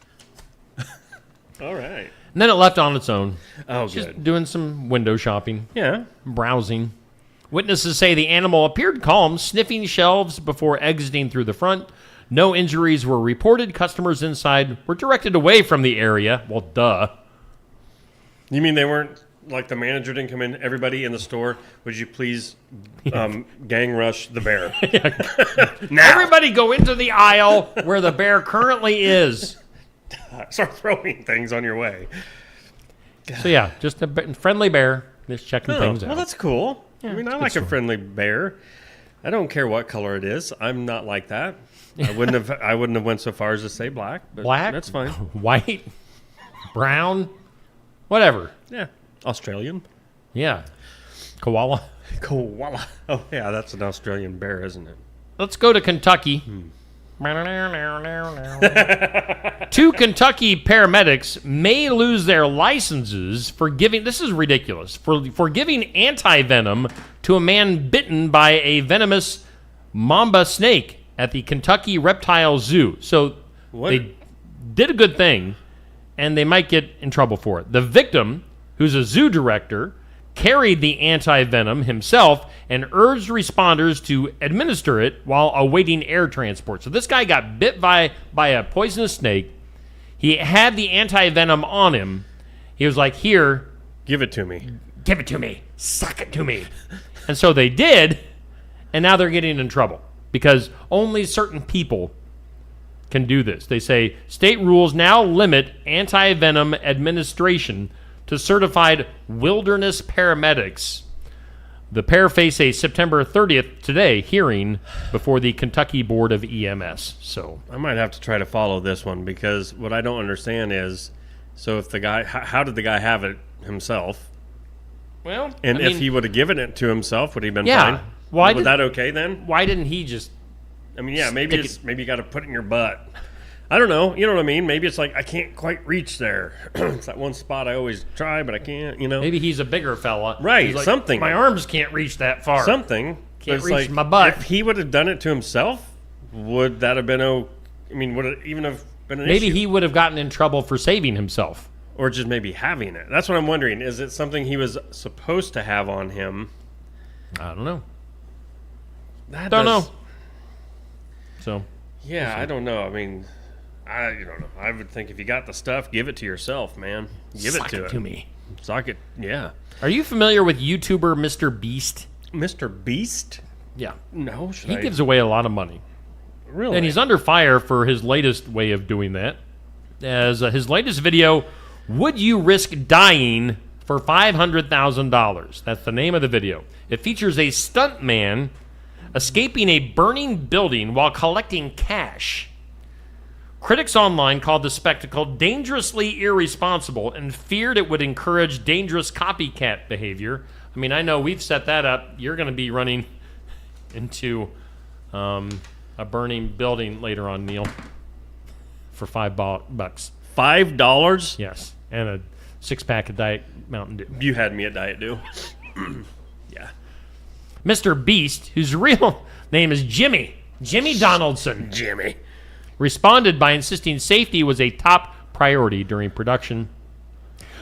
All right. And then it left on its own. Oh, Just good. doing some window shopping. Yeah. Browsing. Witnesses say the animal appeared calm, sniffing shelves before exiting through the front. No injuries were reported. Customers inside were directed away from the area. Well, duh. You mean they weren't, like the manager didn't come in, everybody in the store, would you please gang rush the bear? Now. Everybody go into the aisle where the bear currently is. Start throwing things on your way. So yeah, just a friendly bear, just checking things out. Well, that's cool. Yeah, I mean, it's I a good like a story. friendly bear. I don't care what color it is. I'm not like that. I wouldn't have went so far as to say black. But Black? That's fine. White? Brown? Whatever. Yeah. Australian. Yeah. Koala. Koala. Oh, yeah, that's an Australian bear, isn't it? Let's go to Kentucky. 2 Kentucky paramedics may lose their licenses for giving, this is ridiculous, for giving anti-venom to a man bitten by a venomous mamba snake at the Kentucky Reptile Zoo. So they did a good thing, and they might get in trouble for it. The victim, who's a zoo director, carried the anti-venom himself and urged responders to administer it while awaiting air transport. So this guy got bit by a poisonous snake. He had the anti-venom on him. He was like, here. Give it to me. Give it to me. Suck it to me. And so they did, and now they're getting in trouble because only certain people can do this. They say state rules now limit anti-venom administration to certified wilderness paramedics. The pair face a September 30th today hearing before the Kentucky Board of EMS. So I might have to try to follow this one because what I don't understand is, so if the guy, how did the guy have it himself? Well, and if he would have given it to himself, would he have been fine? Was that okay then? Why didn't he just? I mean, yeah, maybe you got to put it in your butt. I don't know. You know what I mean? Maybe it's like I can't quite reach there. It's that one spot I always try, but I can't. You know. Maybe he's a bigger fella. Right. He's like, something. My arms can't reach that far. Something. Can't reach my butt. If he would have done it to himself, would that have been? I mean, would it even have been an issue? Maybe he would have gotten in trouble for saving himself, or just maybe having it. That's what I'm wondering. Is it something he was supposed to have on him? I don't know. Don't know. So. Yeah, I don't know. I mean. I don't know. I would think if you got the stuff, give it to yourself, man. Give Suck it to me. Suck it. Yeah. Are you familiar with YouTuber Mr. Beast? Mr. Beast? Yeah. No. He gives away a lot of money. Really? And he's under fire for his latest way of doing that. As his latest video, Would You Risk Dying for $500,000? That's the name of the video. It features a stuntman escaping a burning building while collecting cash. Critics online called the spectacle dangerously irresponsible and feared it would encourage dangerous copycat behavior. I mean, I know we've set that up. You're going to be running into a burning building later on, Neil, for $5. $5? Yes, and a 6-pack of Diet Mountain Dew. You had me at Diet Dew. Yeah. Mr. Beast, whose real name is Jimmy Donaldson. Jimmy. Responded by insisting safety was a top priority during production.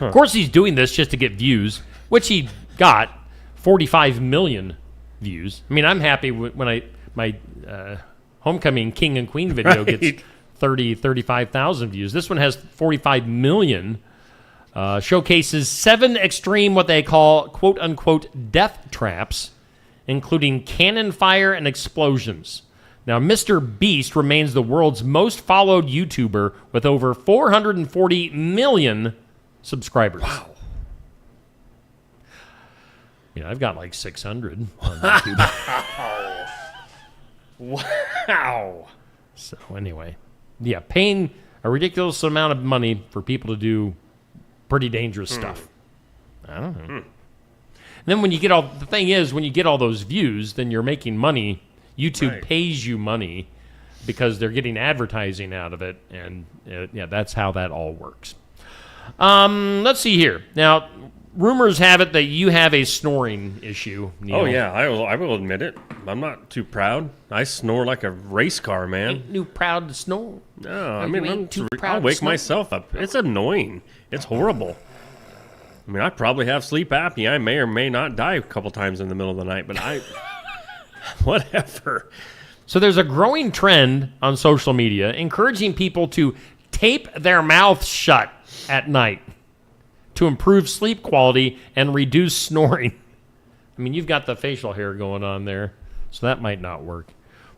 Of course, he's doing this just to get views, which he got 45 million views. I mean, I'm happy when my Homecoming King and Queen video gets 35,000 views. This one has 45 million. Showcases 7 extreme, what they call, quote-unquote, death traps, including cannon fire and explosions. Now, Mr. Beast remains the world's most followed YouTuber with over 440 million subscribers. Wow. Yeah, I've got like 600 on YouTube. Wow. So anyway, yeah, paying a ridiculous amount of money for people to do pretty dangerous stuff. I don't know. And then when you get the thing is, when you get all those views, then you're making money. YouTube pays you money because they're getting advertising out of it, and yeah, that's how that all works. Let's see here. Now, rumors have it that you have a snoring issue, Neil. Oh, yeah, I will admit it. I'm not too proud. I snore like a race car, man. Ain't you proud to snore? No, I mean, I'll wake myself up. It's annoying. It's horrible. I mean, I probably have sleep apnea. I may or may not die a couple times in the middle of the night, but whatever. So there's a growing trend on social media encouraging people to tape their mouths shut at night to improve sleep quality and reduce snoring. I mean, you've got the facial hair going on there, so that might not work.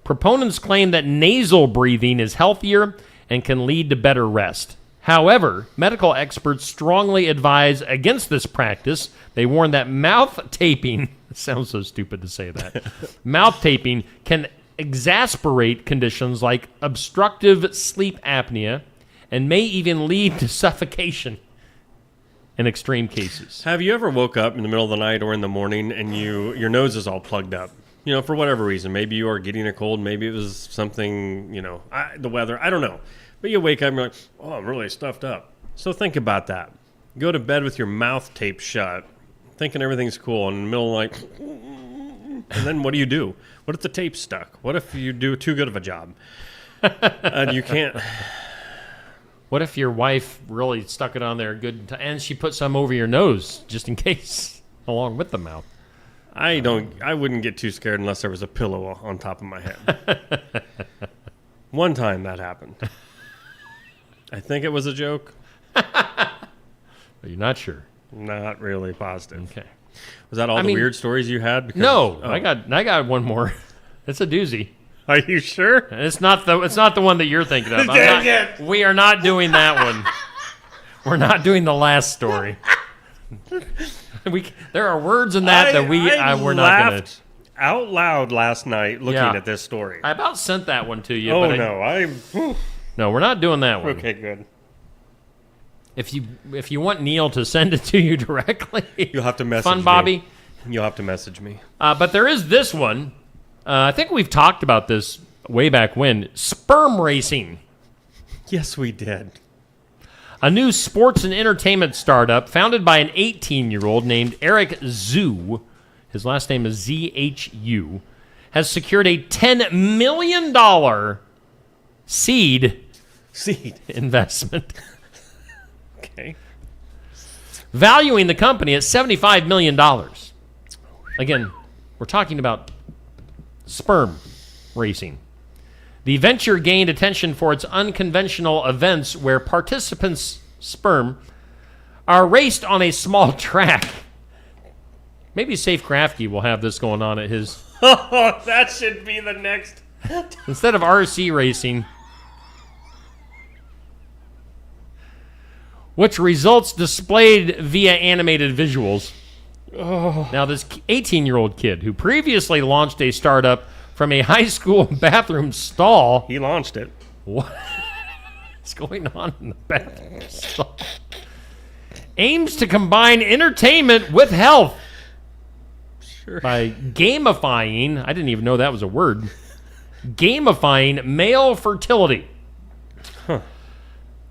Proponents claim that nasal breathing is healthier and can lead to better rest. However, medical experts strongly advise against this practice. They warn that mouth taping, it sounds so stupid to say that, mouth taping can exacerbate conditions like obstructive sleep apnea and may even lead to suffocation. in extreme cases. Have you ever woke up in the middle of the night or in the morning and your nose is all plugged up? You know, for whatever reason. Maybe you are getting a cold. Maybe it was something, the weather. I don't know. But you wake up and you're like, oh, I'm really stuffed up. So think about that. Go to bed with your mouth taped shut, thinking everything's cool, and in the middle of the night, and then what do? What if the tape's stuck? What if you do too good of a job? And you can't... What if your wife really stuck it on there good and she put some over your nose just in case, along with the mouth? I wouldn't get too scared unless there was a pillow on top of my head. One time that happened. I think it was a joke. But you're not sure. Not really positive. Okay. Was that all the weird stories you had? Because, no, I got one more. It's a doozy. Are you sure? It's not the one that you're thinking of. We are not doing that one. We're not doing the last story. There are words in that we're not going to. Out loud last night looking at this story. I about sent that one to you. Oh, but no, we're not doing that one. Okay, good. If you want Neil to send it to you directly, you'll have to message Fun me. Bobby. You'll have to message me. But there is this one. I think we've talked about this way back when. Sperm racing. Yes, we did. A new sports and entertainment startup founded by an 18-year-old named Eric Zhu, his last name is Z-H-U, has secured a $10 million seed investment. Okay. Valuing the company at $75 million. Again, we're talking about sperm racing. The venture gained attention for its unconventional events where participants' sperm are raced on a small track. Maybe Safe Crafty will have this going on at his... Oh, that should be the next... Instead of RC racing, which results displayed via animated visuals. Oh. Now, this 18-year-old kid who previously launched a startup from a high school bathroom stall. He launched it. What's going on in the bathroom stall? Aims to combine entertainment with health. Sure. By gamifying, I didn't even know that was a word, gamifying male fertility. Huh.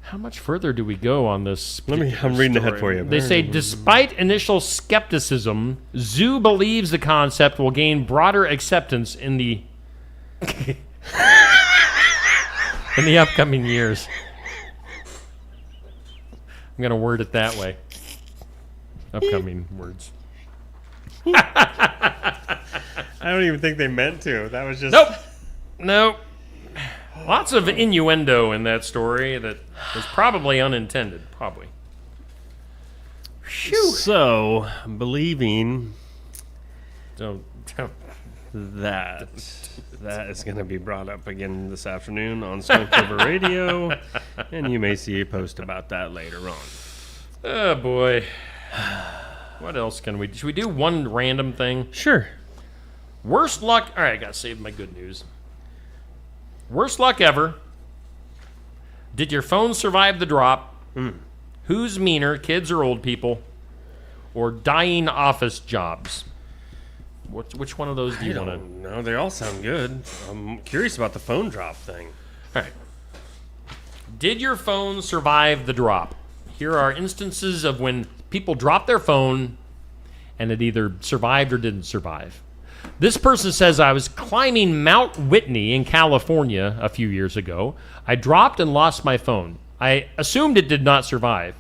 How much further do we go on this? I'm reading ahead for you. They say, despite initial skepticism, Zhu believes the concept will gain broader acceptance in the in the upcoming years. I'm going to word it that way. Upcoming words. I don't even think they meant to. That was just... Nope. Lots of innuendo in that story that was probably unintended. Probably. Whew. So, believing that is going to be brought up again this afternoon on Skunk River Radio, and you may see a post about that later on. Oh, boy. What else can we do? Should we do one random thing? Sure. Worst luck... All right, I got to save my good news. Worst luck ever. Did your phone survive the drop? Who's meaner, kids or old people? Or dying office jobs? Which one of those do you want to... No, they all sound good. I'm curious about the phone drop thing. All right. Did your phone survive the drop? Here are instances of when people drop their phone and it either survived or didn't survive. This person says, I was climbing Mount Whitney in California a few years ago. I dropped and lost my phone. I assumed it did not survive.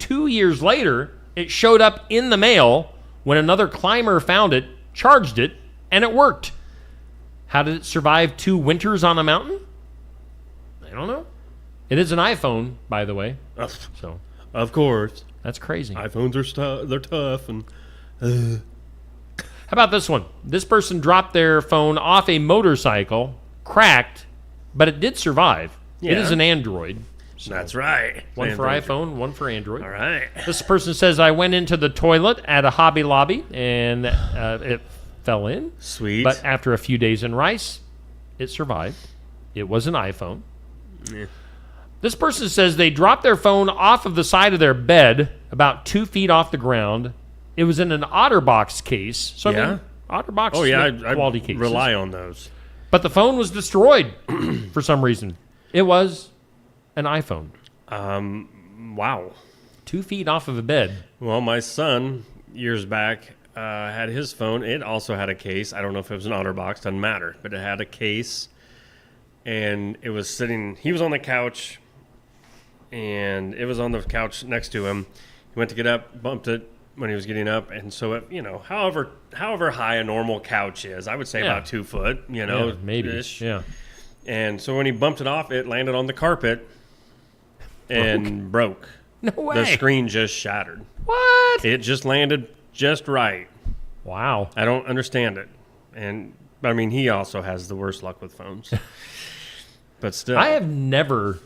2 years later, it showed up in the mail when another climber found it, charged it, and it worked. How did it survive 2 winters on a mountain? I don't know. It is an iPhone, by the way. So, of course. That's crazy. iPhones are they're tough. And how about this one? This person dropped their phone off a motorcycle, cracked, but it did survive. Yeah. It is an Android. So that's right. One for iPhone, one for Android. All right. This person says, I went into the toilet at a Hobby Lobby, and it fell in. Sweet. But after a few days in rice, it survived. It was an iPhone. Yeah. This person says they dropped their phone off of the side of their bed about 2 feet off the ground. It was in an OtterBox case. So, I mean, OtterBox quality cases. Rely on those. But the phone was destroyed for some reason. It was an iPhone. Wow. 2 feet off of a bed. Well, my son, years back, had his phone. It also had a case. I don't know if it was an OtterBox. Doesn't matter. But it had a case. And it was sitting... He was on the couch. And it was on the couch next to him. He went to get up, bumped it when he was getting up. And so, it, however high a normal couch is, I would say about 2 foot, maybe. Ish. Yeah. And so when he bumped it off, it landed on the carpet and broke. No way. The screen just shattered. What? It just landed just right. Wow. I don't understand it. And, I mean, he also has the worst luck with phones. But still. I have never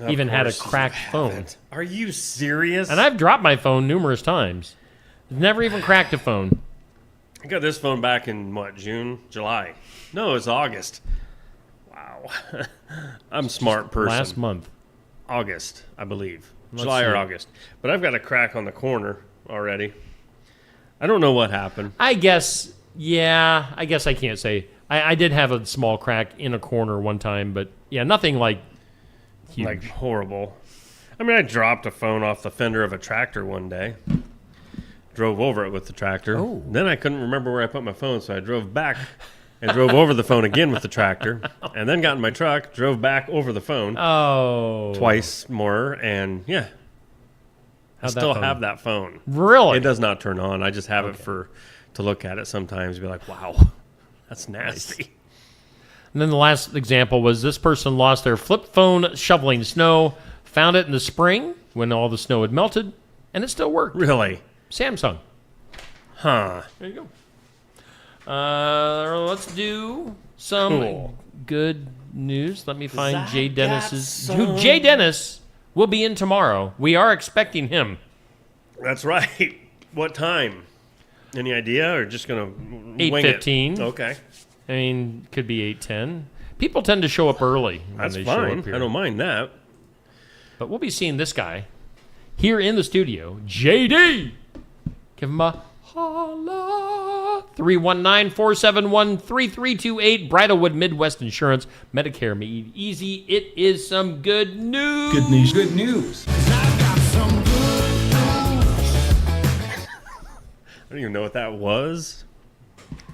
even had a cracked phone. Are you serious? And I've dropped my phone numerous times. Never even cracked a phone. I got this phone back in, June? July? No, it's August. Wow. I'm a smart person. Last month. August, I believe. July or August. But I've got a crack on the corner already. I don't know what happened. I guess I can't say. I did have a small crack in a corner one time, but nothing like huge. Like horrible. I mean, I dropped a phone off the fender of a tractor one day. Drove over it with the tractor. Oh. Then I couldn't remember where I put my phone, so I drove back and drove over the phone again with the tractor. And then got in my truck, drove back over the phone. Oh. Twice more, and I still have that phone. Really? It does not turn on. I just have it to look at it sometimes and be like, wow, that's nasty. And then the last example was this person lost their flip phone shoveling snow, found it in the spring when all the snow had melted, and it still worked. Really? Samsung. Huh. There you go. Let's do some good news. Let me find Jay Dennis's. Jay Dennis will be in tomorrow. We are expecting him. That's right. What time? Any idea, or just gonna 8:15. Okay. I mean, could be 8:10. People tend to show up early. That's when they fine. Show up here. I don't mind that. But we'll be seeing this guy here in the studio, JD. Give him a holla. 319-471-3328. Bridalwood Midwest Insurance. Medicare made easy. It is some good news. Good news. Good news. I don't even know what that was.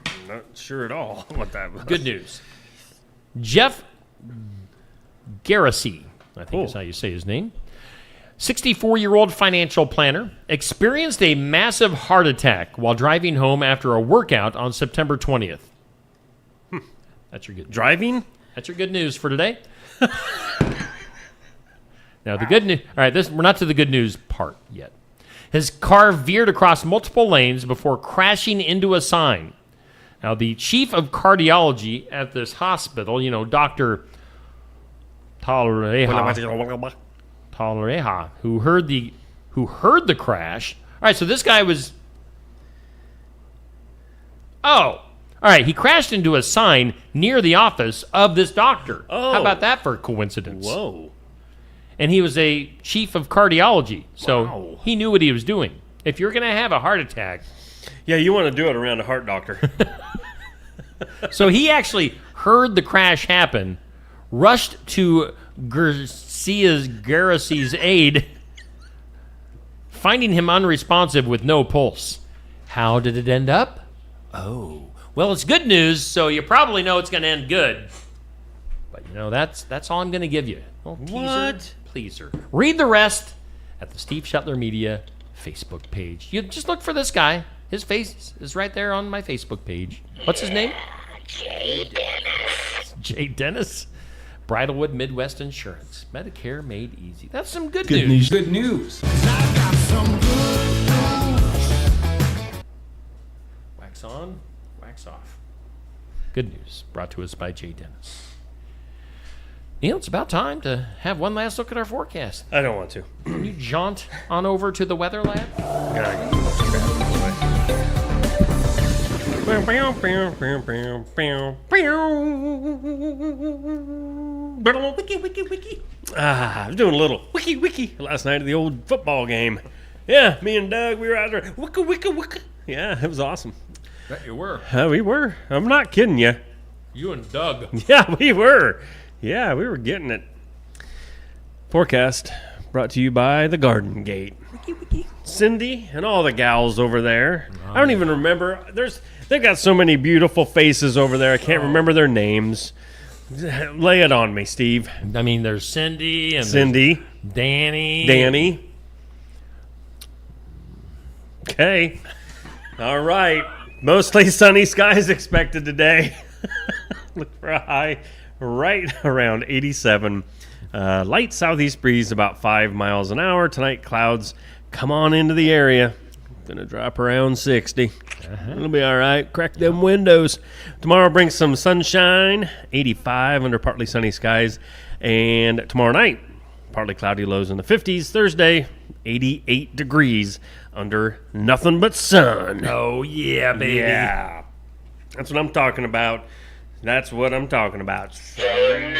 I'm not sure at all what that was. Good news. Jeff Garrissey, I think is how you say his name. 64-year-old financial planner experienced a massive heart attack while driving home after a workout on September 20th. That's your good news. Driving? That's your good news for today. Now, the good news... All right, we're not to the good news part yet. His car veered across multiple lanes before crashing into a sign. Now, the chief of cardiology at this hospital, Dr. Talereja, who heard the crash. All right, so this guy was... all right, he crashed into a sign near the office of this doctor. Oh. How about that for a coincidence? Whoa. And he was a chief of cardiology, so he knew what he was doing. If you're going to have a heart attack... Yeah, you want to do it around a heart doctor. So he actually heard the crash happen, rushed to Garrissi's aid, finding him unresponsive with no pulse. How did it end up? Oh, well, it's good news, so you probably know it's going to end good. But that's all I'm going to give you. What? Pleaser. Read the rest at the Steve Shetler Media Facebook page. You just look for this guy. His face is right there on my Facebook page. What's his name? Jay Dennis. Jay Dennis. Bridalwood Midwest Insurance. Medicare made easy. That's some good news. Good news. Wax on, wax off. Good news brought to us by Jay Dennis. Neil, it's about time to have one last look at our forecast. I don't want to. Can you jaunt on over to the weather lab? I was doing a little wiki last night at the old football game. Yeah, me and Doug, we were out there. Wicka. Yeah, it was awesome. Bet you were. We were. I'm not kidding you. You and Doug. Yeah, we were. Yeah, we were getting it. Forecast brought to you by the Garden Gate. Cindy and all the gals over there. I don't even remember. They've got so many beautiful faces over there. I can't remember their names. Lay it on me, Steve. I mean, there's Cindy and Cindy, Danny. Okay. All right. Mostly sunny skies expected today. Look for a high right around 87. Light southeast breeze about 5 miles an hour. Tonight, clouds come on into the area. Gonna drop around 60. It'll be all right. Crack them windows. Tomorrow brings some sunshine. 85 under partly sunny skies. And tomorrow night, partly cloudy lows in the 50s. Thursday, 88 degrees under nothing but sun. Oh, yeah, baby. Yeah. That's what I'm talking about. That's what I'm talking about. Sunshine.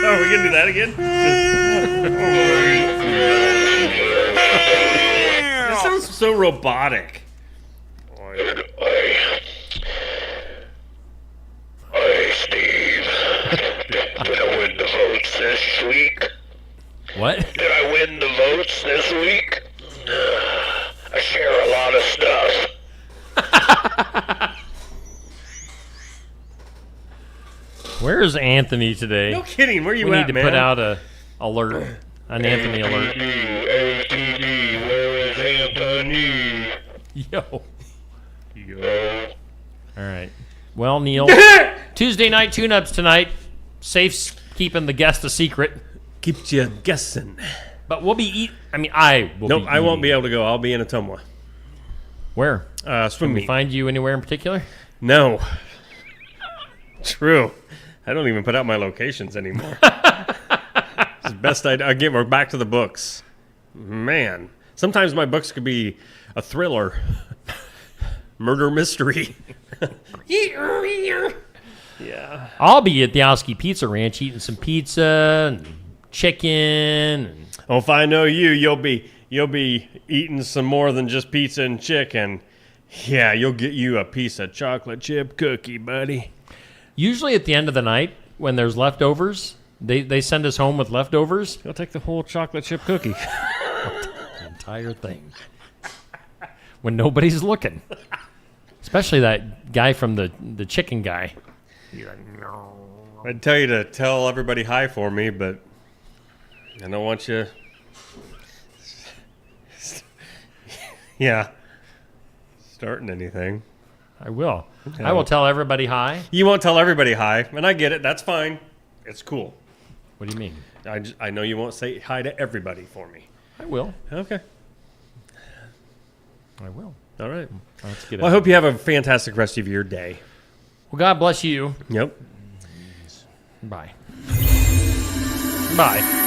Oh, we gonna do that again? That sounds so robotic. Hey, Steve. Did I win the votes this week? What? Did I win the votes this week? I share a lot of stuff. Where's Anthony today? No kidding. Where you we at, need to man? put out an Anthony alert. Where is Anthony? Yo. All right. Well, Neil, Tuesday night tune-ups tonight. Safe's keeping the guest a secret. Keeps you guessing. But we'll be I will be I won't be able to go. I'll be in Ottumwa. Where? Swim Can we meet. find you anywhere in particular? No. True. I don't even put out my locations anymore. It's the best we're back to the books. Man. Sometimes my books could be a thriller. Murder mystery. Yeah. I'll be at the Osky Pizza Ranch eating some pizza and chicken. And oh, if I know you, you'll be eating some more than just pizza and chicken. Yeah, you'll get you a piece of chocolate chip cookie, buddy. Usually at the end of the night, when there's leftovers, they send us home with leftovers. You'll take the whole chocolate chip cookie. The entire thing. When nobody's looking. Especially that guy from the chicken guy. I'd tell you to tell everybody hi for me, but I don't want you... starting anything. I will. I will tell everybody hi. You won't tell everybody hi, and I get it. That's fine. It's cool. What do you mean? I know you won't say hi to everybody for me. I will. Okay. I will. All right. Let's get I hope you have a fantastic rest of your day. Well, God bless you. Yep. Bye. Bye.